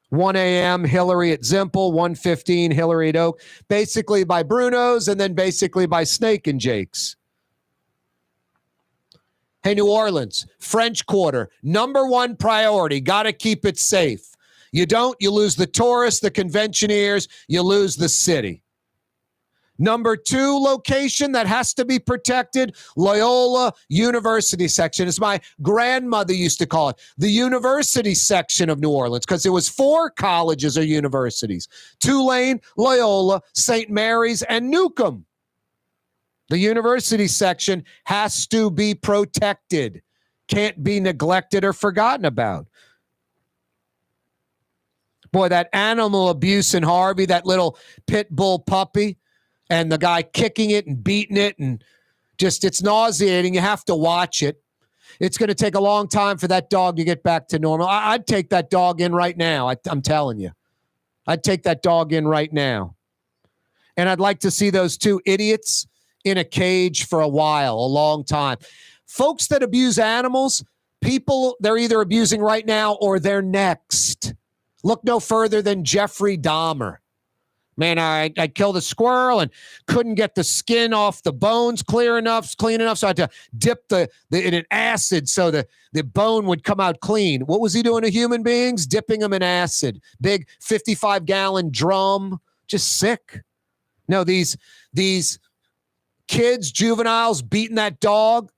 1 a.m., Hillary at Zimple, 1:15, Hillary at Oak. Basically by Bruno's and then basically by Snake and Jake's. Hey, New Orleans, French Quarter, #1 priority. Got to keep it safe. You don't, you lose the tourists, the conventioneers, you lose the city. #2 location that has to be protected, Loyola University section. As my grandmother used to call it, the university section of New Orleans, because it was 4 colleges or universities: Tulane, Loyola, St. Mary's, and Newcomb. The university section has to be protected. Can't be neglected or forgotten about. Boy, that animal abuse in Harvey, that little pit bull puppy, and the guy kicking it and beating it, and just, it's nauseating. You have to watch it. It's going to take a long time for that dog to get back to normal. I'd take that dog in right now. I'm telling you. I'd take that dog in right now. And I'd like to see those 2 idiots in a cage for a while, a long time. Folks that abuse animals, people they're either abusing right now or they're next. Look no further than Jeffrey Dahmer. Man, I killed a squirrel and couldn't get the skin off the bones clean enough, so I had to dip the in an acid so the bone would come out clean. What was he doing to human beings? Dipping them in acid. Big 55-gallon drum. Just sick. No, these kids, juveniles beating that dog.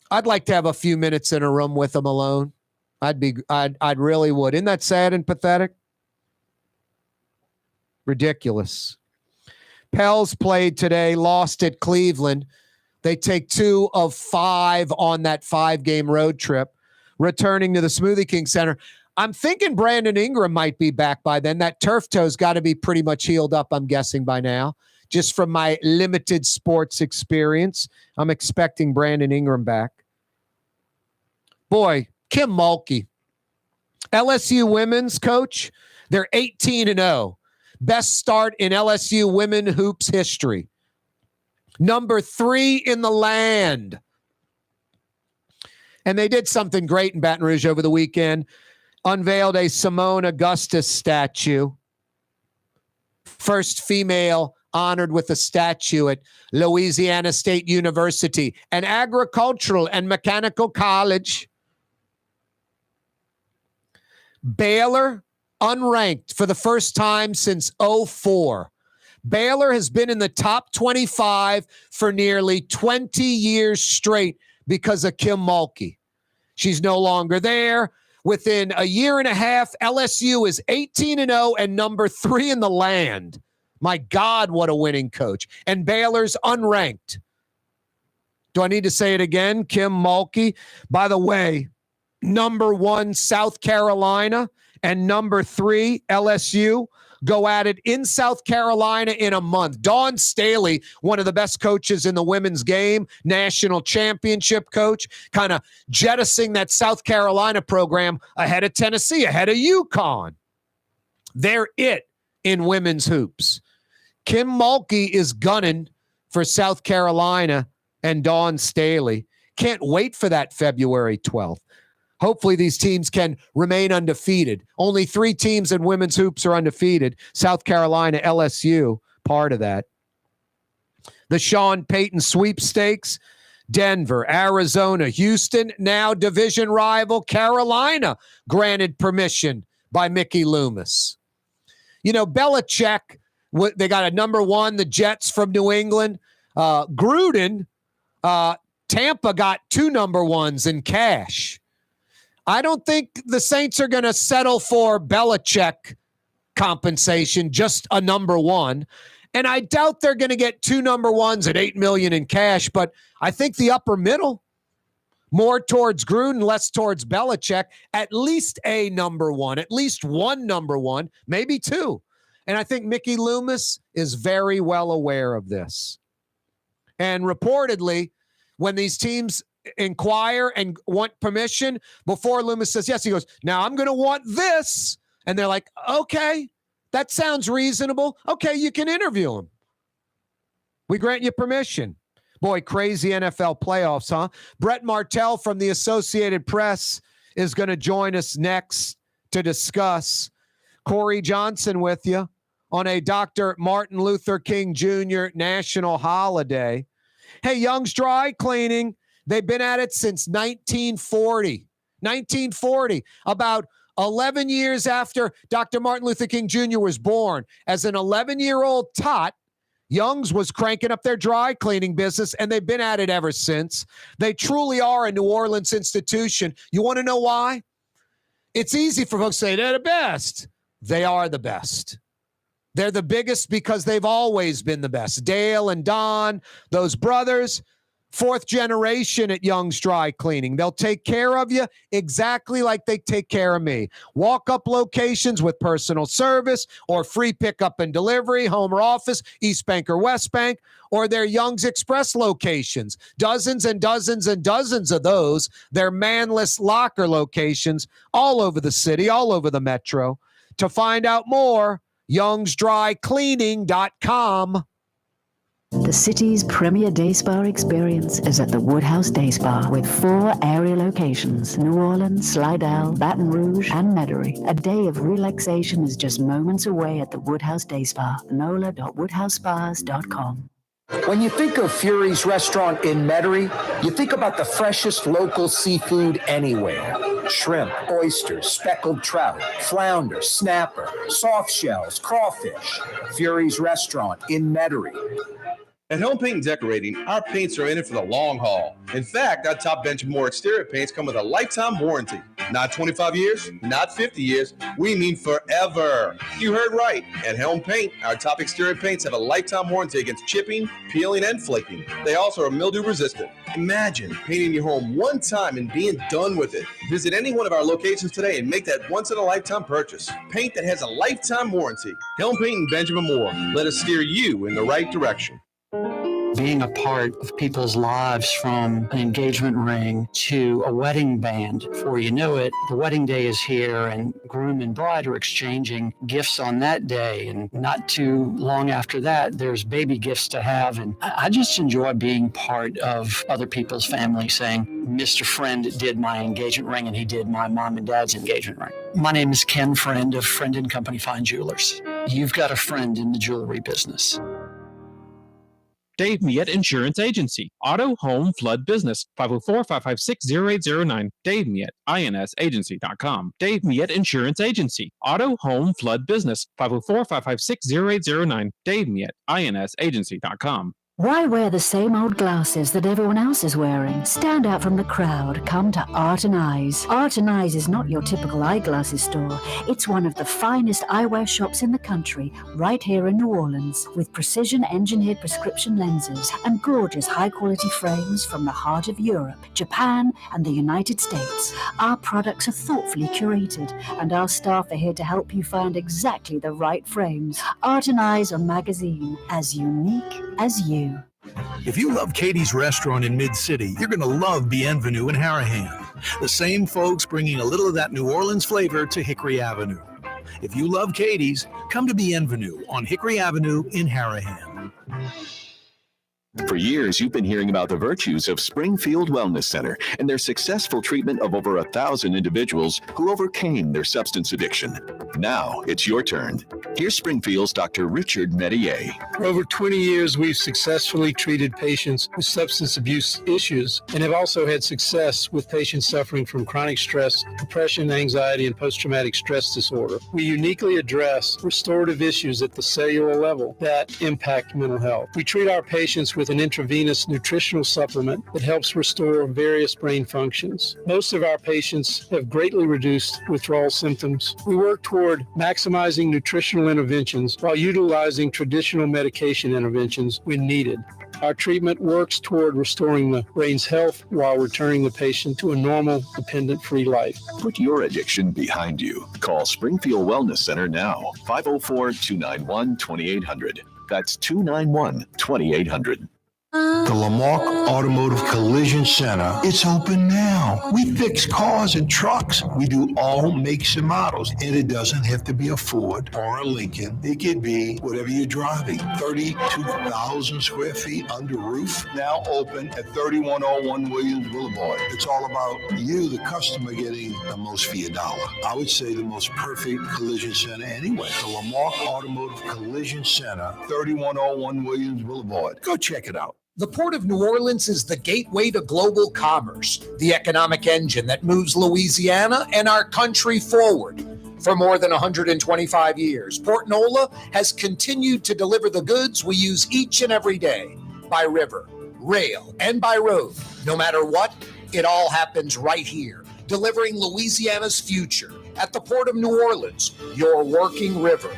I'd like to have a few minutes in a room with them alone. I'd really would. Isn't that sad and pathetic? Ridiculous. Pels played today, lost at Cleveland. They take 2 of 5 on that 5-game road trip, returning to the Smoothie King Center. I'm thinking Brandon Ingram might be back by then. That turf toe's got to be pretty much healed up, I'm guessing, by now. Just from my limited sports experience, I'm expecting Brandon Ingram back. Boy, Kim Mulkey, LSU women's coach, they're 18-0. Best start in LSU women hoops history. Number 3 in the land. And they did something great in Baton Rouge over the weekend. Unveiled a Simone Augustus statue. First female honored with a statue at Louisiana State University, an agricultural and mechanical college. Baylor, unranked for the first time since 2004. Baylor has been in the top 25 for nearly 20 years straight because of Kim Mulkey. She's no longer there. Within a year and a half, LSU is 18-0 and number 3 in the land. My God, what a winning coach. And Baylor's unranked. Do I need to say it again? Kim Mulkey. By the way, number 1, South Carolina, and number 3, LSU, go at it in South Carolina in a month. Dawn Staley, one of the best coaches in the women's game, national championship coach, kind of jettisoning that South Carolina program ahead of Tennessee, ahead of UConn. They're it in women's hoops. Kim Mulkey is gunning for South Carolina and Dawn Staley. Can't wait for that February 12th. Hopefully these teams can remain undefeated. Only 3 teams in women's hoops are undefeated. South Carolina, LSU, part of that. The Sean Payton sweepstakes, Denver, Arizona, Houston, now division rival Carolina, granted permission by Mickey Loomis. You know, Belichick, they got a number 1, the Jets from New England. Gruden, Tampa got 2 number 1s in cash. I don't think the Saints are going to settle for Belichick compensation, just a number 1. And I doubt they're going to get 2 number 1s at $8 million in cash, but I think the upper middle, more towards Gruden, less towards Belichick, at least a number 1, at least 1 number 1, maybe 2. And I think Mickey Loomis is very well aware of this. And reportedly, when these teams inquire and want permission, before Loomis says yes, he goes, now I'm going to want this. And they're like, okay, that sounds reasonable. Okay, you can interview him. We grant you permission. Boy, crazy NFL playoffs, huh? Brett Martel from the Associated Press is going to join us next to discuss. Corey Johnson with you on a Dr. Martin Luther King Jr. national holiday. Hey, Young's Dry Cleaning, they've been at it since 1940. 1940, about 11 years after Dr. Martin Luther King Jr. was born. As an 11-year-old tot, Young's was cranking up their dry cleaning business, and they've been at it ever since. They truly are a New Orleans institution. You want to know why? It's easy for folks to say they're the best. They are the best. They're the biggest because they've always been the best. Dale and Don, those brothers, 4th generation at Young's Dry Cleaning. They'll take care of you exactly like they take care of me. Walk-up locations with personal service or free pickup and delivery, home or office, East Bank or West Bank, or their Young's Express locations. Dozens and dozens and dozens of those. They're manless locker locations all over the city, all over the metro. To find out more, youngsdrycleaning.com. The city's premier day spa experience is at the Woodhouse Day Spa with 4 area locations: New Orleans, Slidell, Baton Rouge, and Metairie. A day of relaxation is just moments away at the Woodhouse Day Spa. NOLA.woodhousespas.com. When you think of Fury's restaurant in Metairie, you think about the freshest local seafood anywhere. Shrimp, oysters, speckled trout, flounder, snapper, soft shells, crawfish. Fury's restaurant in Metairie. At Home Paint and Decorating, our paints are in it for the long haul. In fact, our top bench and more exterior paints come with a lifetime warranty. Not 25 years, not 50 years, we mean forever. You heard right. At Helm Paint, our top exterior paints have a lifetime warranty against chipping, peeling, and flaking. They also are mildew resistant. Imagine painting your home one time and being done with it. Visit any one of our locations today and make that once-in-a-lifetime purchase. Paint that has a lifetime warranty. Helm Paint and Benjamin Moore. Let us steer you in the right direction. Being a part of people's lives, from an engagement ring to a wedding band. Before you know it, the wedding day is here and groom and bride are exchanging gifts on that day. And not too long after that, there's baby gifts to have. And I just enjoy being part of other people's family, saying, Mr. Friend did my engagement ring and he did my mom and dad's engagement ring. My name is Ken Friend of Friend & Company Fine Jewelers. You've got a friend in the jewelry business. Dave Miette Insurance Agency. Auto, home, flood business. 504-556-0809. Dave Miette, INSagency.com. Dave Miette Insurance Agency. Auto, home, flood business. 504-556-0809. Dave Miette, INSagency.com. Why wear the same old glasses that everyone else is wearing? Stand out from the crowd. Come to Art and Eyes. Art and Eyes is not your typical eyeglasses store. It's one of the finest eyewear shops in the country, right here in New Orleans, with precision-engineered prescription lenses and gorgeous high-quality frames from the heart of Europe, Japan, and the United States. Our products are thoughtfully curated, and our staff are here to help you find exactly the right frames. Art and Eyes on magazine, as unique as you. If you love Katie's Restaurant in Mid-City, you're going to love Bienvenue in Harahan. The same folks bringing a little of that New Orleans flavor to Hickory Avenue. If you love Katie's, come to Bienvenue on Hickory Avenue in Harahan. For years, you've been hearing about the virtues of Springfield Wellness Center and their successful treatment of over 1,000 individuals who overcame their substance addiction. Now it's your turn. Here's Springfield's Dr. Richard Medier. For over 20 years, we've successfully treated patients with substance abuse issues and have also had success with patients suffering from chronic stress, depression, anxiety, and post-traumatic stress disorder. We uniquely address restorative issues at the cellular level that impact mental health. We treat our patients with an intravenous nutritional supplement that helps restore various brain functions. Most of our patients have greatly reduced withdrawal symptoms. We work toward maximizing nutritional interventions while utilizing traditional medication interventions when needed. Our treatment works toward restoring the brain's health while returning the patient to a normal, dependent-free life. Put your addiction behind you. Call Springfield Wellness Center now. 504-291-2800. That's 291-2800. The Lamarck Automotive Collision Center, it's open now. We fix cars and trucks. We do all makes and models. And it doesn't have to be a Ford or a Lincoln. It could be whatever you're driving. 32,000 square feet under roof, now open at 3101 Williams Boulevard. It's all about you, the customer, getting the most for your dollar. I would say the most perfect collision center anyway. The Lamarck Automotive Collision Center, 3101 Williams Boulevard. Go check it out. The Port of New Orleans is the gateway to global commerce, the economic engine that moves Louisiana and our country forward. For more than 125 years, Port Nola has continued to deliver the goods we use each and every day, by river, rail, and by road. No matter what, it all happens right here, delivering Louisiana's future at the Port of New Orleans, your working river.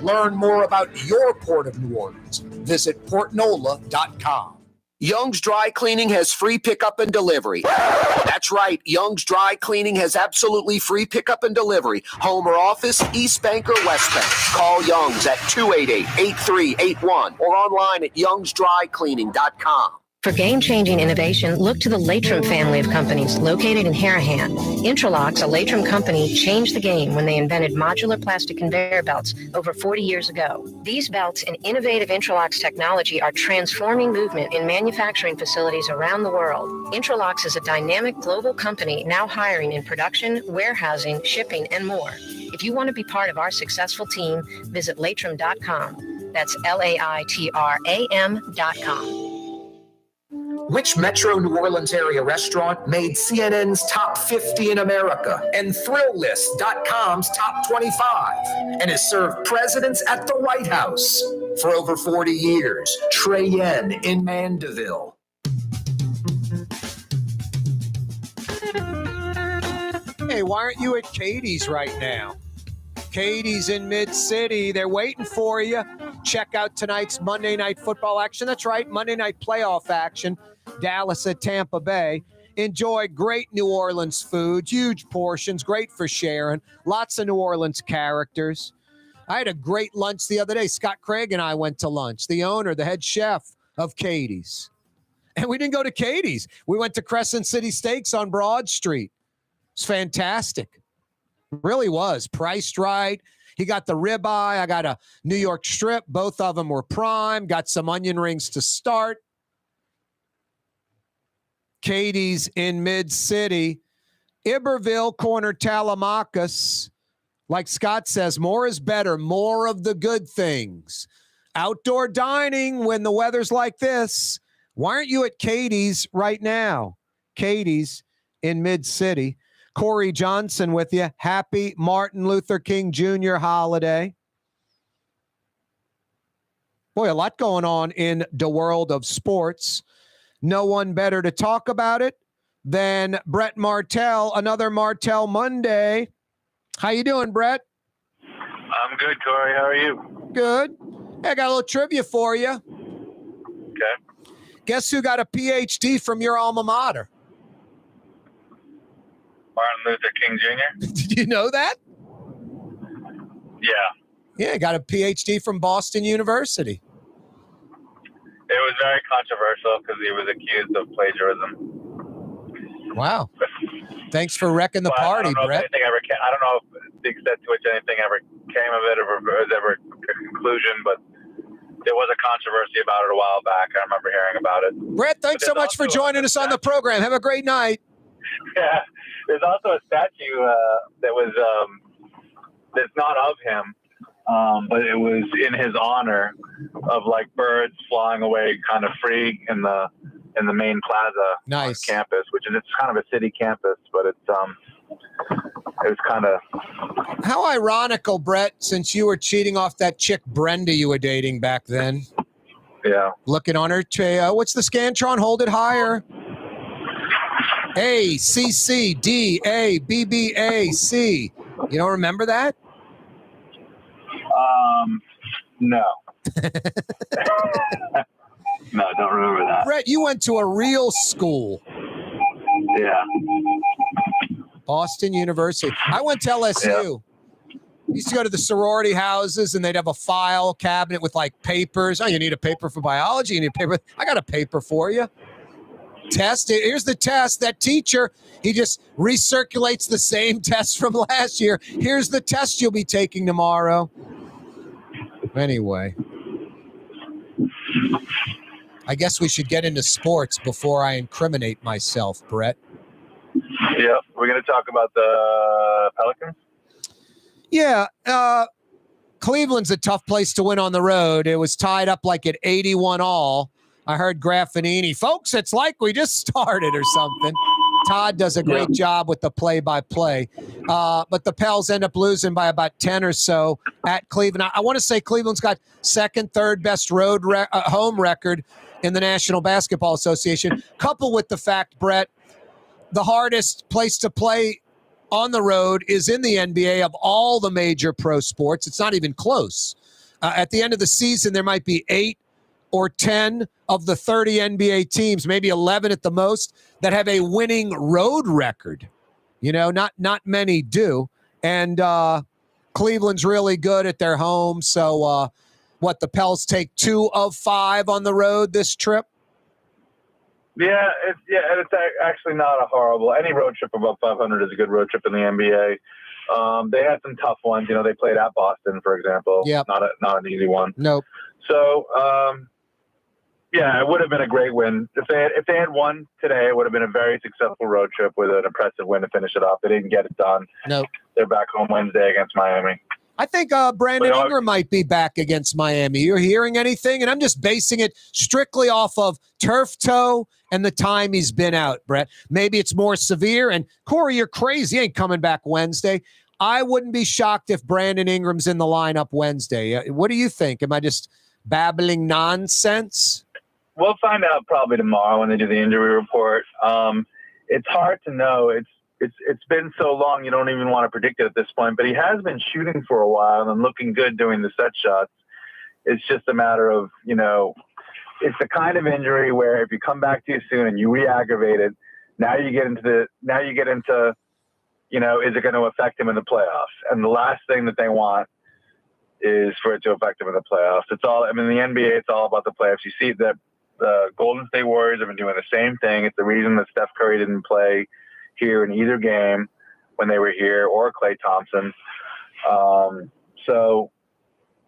Learn more about your Port of New Orleans. Visit portnola.com. Young's Dry Cleaning has free pickup and delivery. That's right. Young's Dry Cleaning has absolutely free pickup and delivery. Home or office, East Bank or West Bank. Call Young's at 288-8381 or online at youngsdrycleaning.com. For game-changing innovation, look to the Latrim family of companies located in Harahan. Intralox, a Latrim company, changed the game when they invented modular plastic conveyor belts over 40 years ago. These belts and innovative Intralox technology are transforming movement in manufacturing facilities around the world. Intralox is a dynamic global company now hiring in production, warehousing, shipping, and more. If you want to be part of our successful team, visit Latrim.com. That's LAITRAM.com. Which Metro New Orleans area restaurant made CNN's top 50 in America and ThrillList.com's top 25 and has served presidents at the White House for over 40 years? Trey Yen in Mandeville. Hey, why aren't you at Katie's right now? Katie's in Mid-City. They're waiting for you. Check out tonight's Monday Night Football action. That's right, Monday Night Playoff action. Dallas at Tampa Bay. Enjoy great New Orleans food, huge portions, great for sharing. Lots of New Orleans characters. I had a great lunch the other day. Scott Craig and I went to lunch. The owner, the head chef of Katie's. And we didn't go to Katie's. We went to Crescent City Steaks on Broad Street. It's fantastic. Really was. Priced right. He got the ribeye. I got a New York strip. Both of them were prime. Got some onion rings to start. Katie's in Mid-City. Iberville, corner Talamacus. Like Scott says, more is better. More of the good things. Outdoor dining when the weather's like this. Why aren't you at Katie's right now? Katie's in Mid-City. Corey Johnson with you. Happy Martin Luther King Jr. holiday. Boy, a lot going on in the world of sports. No one better to talk about it than Brett Martel. Another Martel Monday. How you doing, Brett? I'm good, Corey. How are you? Good. Hey, I got a little trivia for you. Okay. Guess who got a PhD from your alma mater? Martin Luther King Jr.? Did you know that? Yeah. Yeah, got a PhD from Boston University. It was very controversial because he was accused of plagiarism. Wow. Thanks for wrecking the party, Brett. I don't know if the extent to which anything ever came of it or was ever a conclusion, but there was a controversy about it a while back. I remember hearing about it. Brett, thanks so much for joining us on the program. Have a great night. Yeah. There's also a statue that was that's not of him, but it was in his honor of like birds flying away kind of free in the main plaza nice. Campus, which is it's kind of a city campus, but it was kind of how ironical, Brett, since you were cheating off that chick Brenda you were dating back then. Yeah. Looking on her what's the Scantron? Hold it higher. A C C D A B B A C. You don't remember that? No. No, I don't remember that. Brett, you went to a real school. Yeah. Boston University. I went to LSU. Yeah. Used to go to the sorority houses, and they'd have a file cabinet with like papers. Oh, you need a paper for biology? You need a paper? I got a paper for you. Test. Here's the test. That teacher, he just recirculates the same test from last year. Here's the test you'll be taking tomorrow. Anyway, I guess we should get into sports before I incriminate myself, Brett. Yeah, we're going to talk about the Pelicans. Yeah, Cleveland's a tough place to win on the road. It was tied up like at 81-all. I heard Graffinini, folks, it's like we just started or something. Todd does a great job with the play-by-play. But the Pels end up losing by about 10 or so at Cleveland. I want to say Cleveland's got second, third best road home record in the National Basketball Association, coupled with the fact, Brett, the hardest place to play on the road is in the NBA of all the major pro sports. It's not even close. At the end of the season, there might be 8 or 10 of the 30 NBA teams, maybe 11 at the most, that have a winning road record. You know, not many do. And Cleveland's really good at their home. So the Pels take 2 of 5 on the road this trip? Yeah, it's actually not a horrible. Any road trip above 500 is a good road trip in the NBA. They had some tough ones. You know, they played at Boston, for example. Yep. Not an easy one. Nope. So, yeah, it would have been a great win. If they had won today, it would have been a very successful road trip with an impressive win to finish it off. They didn't get it done. Nope. They're back home Wednesday against Miami. I think Brandon Ingram might be back against Miami. You're hearing anything? And I'm just basing it strictly off of turf toe and the time he's been out, Brett. Maybe it's more severe. And Corey, you're crazy. He ain't coming back Wednesday. I wouldn't be shocked if Brandon Ingram's in the lineup Wednesday. What do you think? Am I just babbling nonsense? We'll find out probably tomorrow when they do the injury report. It's hard to know. It's been so long you don't even want to predict it at this point. But he has been shooting for a while and looking good doing the set shots. It's just a matter of, you know, it's the kind of injury where if you come back too soon and you re-aggravate it, now you get into, you know, is it going to affect him in the playoffs? And the last thing that they want is for it to affect him in the playoffs. It's all, I mean, the NBA, it's all about the playoffs. You see that the Golden State Warriors have been doing the same thing. It's the reason that Steph Curry didn't play here in either game when they were here, or Klay Thompson. So,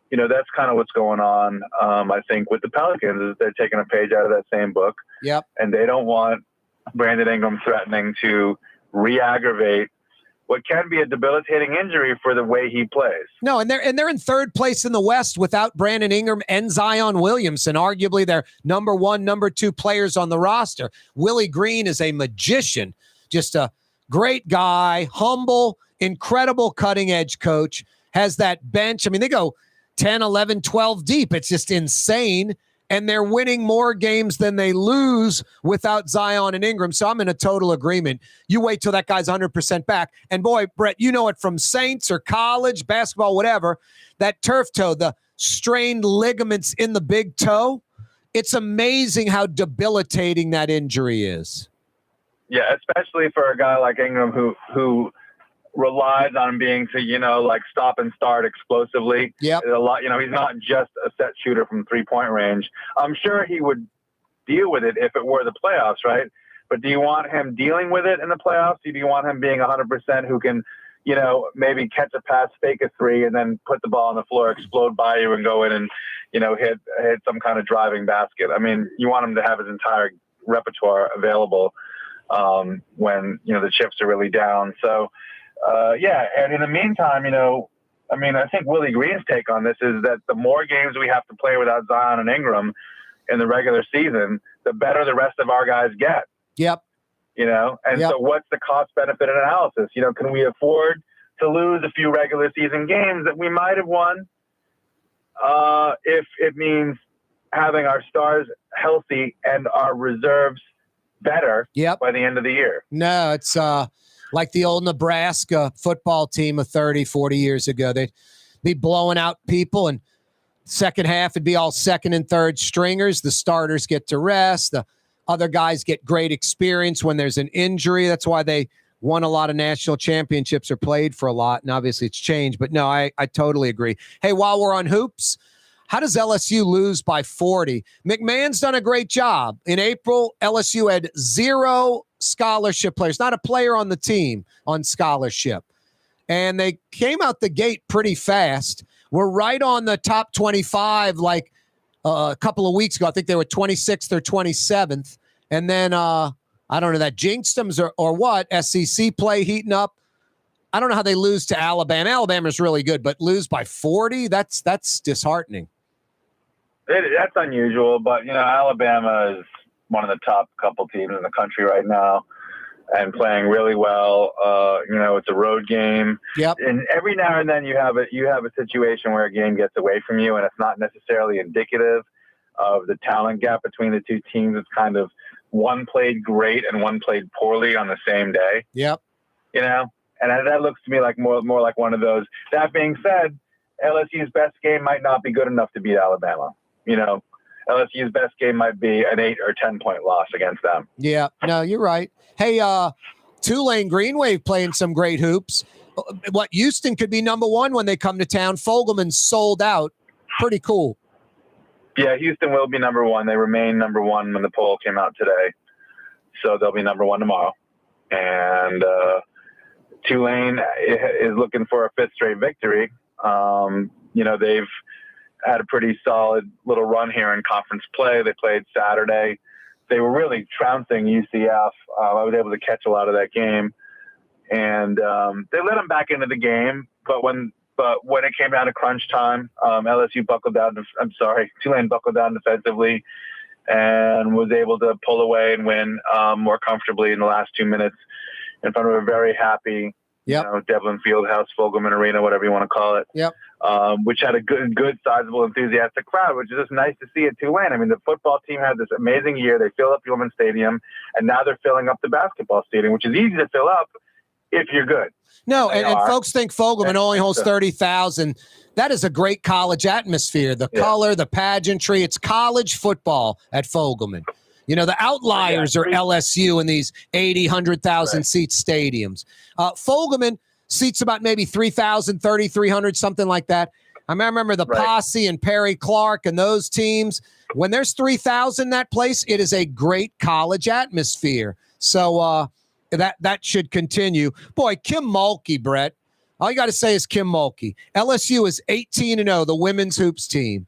you know, that's kind of what's going on. I think with the Pelicans is they're taking a page out of that same book. Yep. And they don't want Brandon Ingram threatening to re-aggravate what can be a debilitating injury for the way he plays. No, and they're in third place in the West without Brandon Ingram and Zion Williamson, arguably their number one, number two players on the roster. Willie Green is a magician, just a great guy, humble, incredible cutting-edge coach, has that bench. I mean, they go 10, 11, 12 deep. It's just insane. And they're winning more games than they lose without Zion and Ingram. So I'm in a total agreement. You wait till that guy's 100% back. And boy, Brett, you know it from Saints or college, basketball, whatever, that turf toe, the strained ligaments in the big toe, it's amazing how debilitating that injury is. Yeah, especially for a guy like Ingram who relies on being to, you know, like stop and start explosively. Yep. A lot, you know, he's not just a set shooter from 3-point range. I'm sure he would deal with it if it were the playoffs, right? But do you want him dealing with it in the playoffs? Do you want him being 100% who can, you know, maybe catch a pass, fake a three, and then put the ball on the floor, explode by you, and go in and, you know, hit some kind of driving basket? I mean, you want him to have his entire repertoire available when, you know, the chips are really down. So, yeah, and in the meantime, you know, I mean, I think Willie Green's take on this is that the more games we have to play without Zion and Ingram in the regular season, the better the rest of our guys get. Yep. You know, and so what's the cost-benefit analysis? You know, can we afford to lose a few regular season games that we might have won if it means having our stars healthy and our reserves better by the end of the year? No, it's like the old Nebraska football team of 30, 40 years ago. They'd be blowing out people, and second half it'd be all second and third stringers. The starters get to rest. The other guys get great experience when there's an injury. That's why they won a lot of national championships or played for a lot, and obviously it's changed. But no, I totally agree. Hey, while we're on hoops, how does LSU lose by 40? McMahon's done a great job. In April, LSU had 0 scholarship players, not a player on the team on scholarship. And they came out the gate pretty fast. We're right on the top 25 like a couple of weeks ago. I think they were 26th or 27th. And then, I don't know, that jinxed them or what, SEC play heating up. I don't know how they lose to Alabama. Alabama's really good, but lose by 40? That's disheartening. That's unusual, but, you know, Alabama is one of the top couple teams in the country right now and playing really well. You know, it's a road game. Yep. And every now and then you have a situation where a game gets away from you, and it's not necessarily indicative of the talent gap between the two teams. It's kind of one played great and one played poorly on the same day. Yep. You know, and that looks to me like more like one of those. That being said, LSU's best game might not be good enough to beat Alabama. You know, LSU's best game might be an 8 or 10 point loss against them. Yeah, no, you're right. Hey, Tulane Green Wave playing some great hoops. What, Houston could be number one when they come to town. Fogelman sold out. Pretty cool. Yeah, Houston will be number one. They remain number one when the poll came out today. So they'll be number 1 tomorrow. And Tulane is looking for a 5th straight victory. They've had a pretty solid little run here in conference play. They played Saturday. They were really trouncing UCF. I was able to catch a lot of that game. And they let them back into the game. But when it came down to crunch time, Tulane buckled down defensively and was able to pull away and win more comfortably in the last 2 minutes in front of a very happy, Devlin Fieldhouse, Fogelman Arena, whatever you want to call it. Yep. Which had a good, sizable, enthusiastic crowd, which is just nice to see at Tulane. I mean, the football team had this amazing year. They filled up Yeoman Stadium, and now they're filling up the basketball stadium, which is easy to fill up if you're good. No, and folks think Fogelman only holds 30,000. That is a great college atmosphere. The color, the pageantry. It's college football at Fogelman. The outliers are LSU in these 80, 100,000 seat stadiums. Fogelman seats about maybe 3,000, 3,300, something like that. I remember the Posse and Perry Clark and those teams. When there's 3,000 in that place, it is a great college atmosphere. So that should continue. Boy, Kim Mulkey, Brett. All you got to say is Kim Mulkey. LSU is 18-0, the women's hoops team.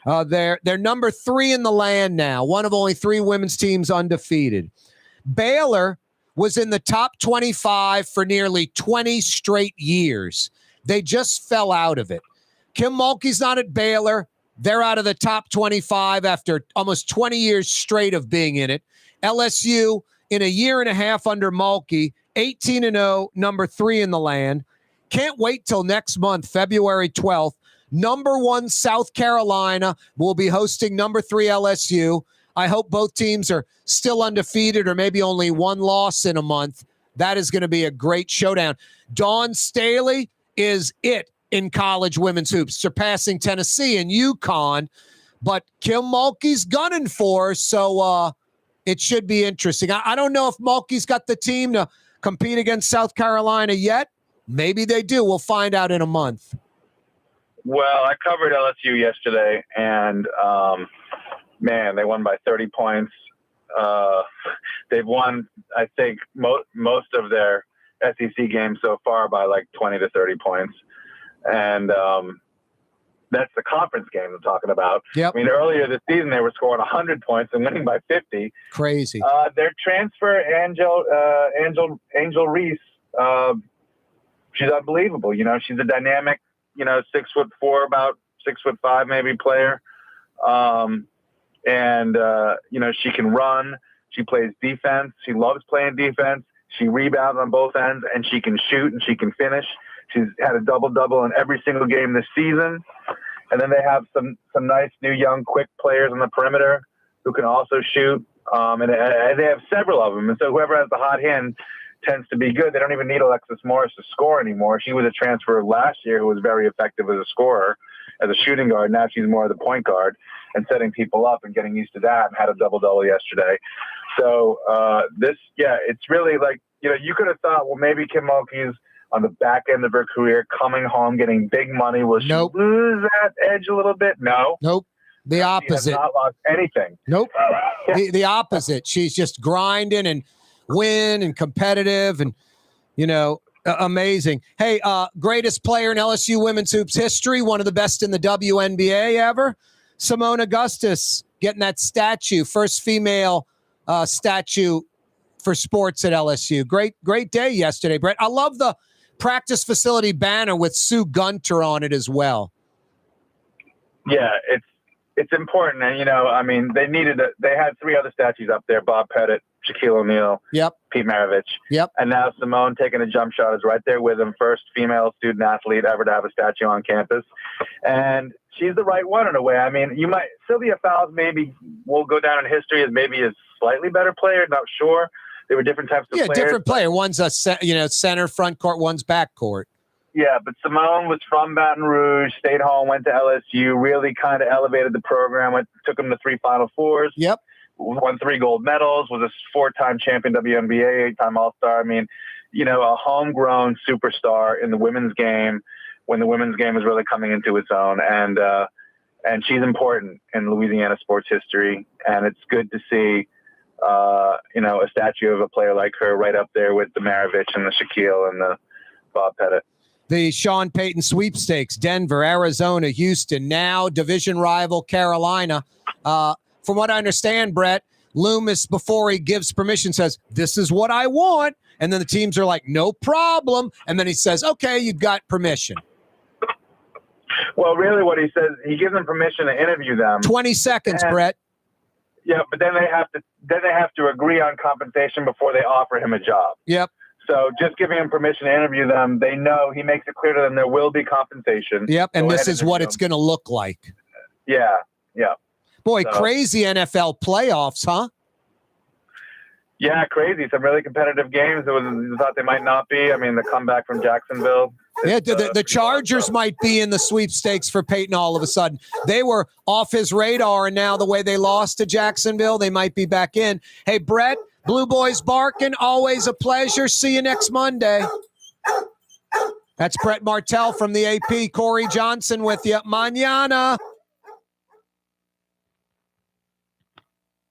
They're number 3 in the land now, one of only 3 women's teams undefeated. Baylor was in the top 25 for nearly 20 straight years. They just fell out of it. Kim Mulkey's not at Baylor. They're out of the top 25 after almost 20 years straight of being in it. LSU, in a year and a half under Mulkey, 18-0, number 3 in the land. Can't wait till next month, February 12th. Number 1 South Carolina will be hosting number 3 LSU. I hope both teams are still undefeated or maybe only 1 loss in a month. That is going to be a great showdown. Dawn Staley is it in college women's hoops, surpassing Tennessee and UConn. But Kim Mulkey's gunning for her, so it should be interesting. I don't know if Mulkey's got the team to compete against South Carolina yet. Maybe they do. We'll find out in a month. Well, I covered LSU yesterday, and man, they won by 30 points. They've won, I think, most of their SEC games so far by like 20 to 30 points. And that's the conference game I'm talking about. Yep. I mean, earlier this season, they were scoring 100 points and winning by 50. Crazy. Their transfer, Angel Reese, she's unbelievable. She's a dynamic, 6'4", about 6'5", maybe player. She can run. She plays defense. She loves playing defense. She rebounds on both ends, and she can shoot and she can finish. She's had a double-double in every single game this season. And then they have some nice new young quick players on the perimeter who can also shoot. And they have several of them. And so whoever has the hot hand tends to be good. They don't even need Alexis Morris to score anymore. She was a transfer last year who was very effective as a scorer, as a shooting guard. Now she's more of the point guard and setting people up and getting used to that, and had a double-double yesterday. So it's really like, you could have thought, well, maybe Kim Mulkey's on the back end of her career, coming home, getting big money. Will she lose that edge a little bit? No. Nope. The opposite. She has not lost anything. Nope. The opposite. She's just grinding and win and competitive and, amazing. Hey, greatest player in LSU women's hoops history, one of the best in the WNBA ever, Simone Augustus getting that statue, first female statue for sports at LSU. Great day yesterday, Brett. I love the practice facility banner with Sue Gunter on it as well. Yeah, it's important. And, they had 3 other statues up there, Bob Pettit, Shaquille O'Neal, Pete Maravich. And now Simone taking a jump shot is right there with him. First female student athlete ever to have a statue on campus. And she's the right one in a way. I mean, Sylvia Fowles maybe will go down in history as maybe a slightly better player, not sure. There were different types of players. Yeah, different player. One's a center, front court, one's back court. Yeah, but Simone was from Baton Rouge, stayed home, went to LSU, really kind of elevated the program, took them to 3 Final Fours. Yep. Won 3 gold medals, was a 4-time champion WNBA, 8-time All-Star. I mean, a homegrown superstar in the women's game when the women's game was really coming into its own. And she's important in Louisiana sports history. And it's good to see, a statue of a player like her right up there with the Maravich and the Shaquille and the Bob Pettit. The Sean Payton sweepstakes, Denver, Arizona, Houston, now division rival Carolina. From what I understand, Brett, Loomis, before he gives permission, says, this is what I want. And then the teams are like, no problem. And then he says, okay, you've got permission. Well, really what he says, he gives them permission to interview them. 20 seconds, Brett. Yeah, but then they have to agree on compensation before they offer him a job. Yep. So just giving him permission to interview them, they know he makes it clear to them there will be compensation. Yep, and this is what it's going to look like. Yeah, yeah. Boy, crazy NFL playoffs, huh? Yeah, crazy. Some really competitive games. You thought they might not be. I mean, the comeback from Jacksonville. Yeah, the Chargers might be in the sweepstakes for Peyton all of a sudden. They were off his radar, and now the way they lost to Jacksonville, they might be back in. Hey, Brett, Blue Boys barking, always a pleasure. See you next Monday. That's Brett Martel from the AP. Corey Johnson with you. Mañana.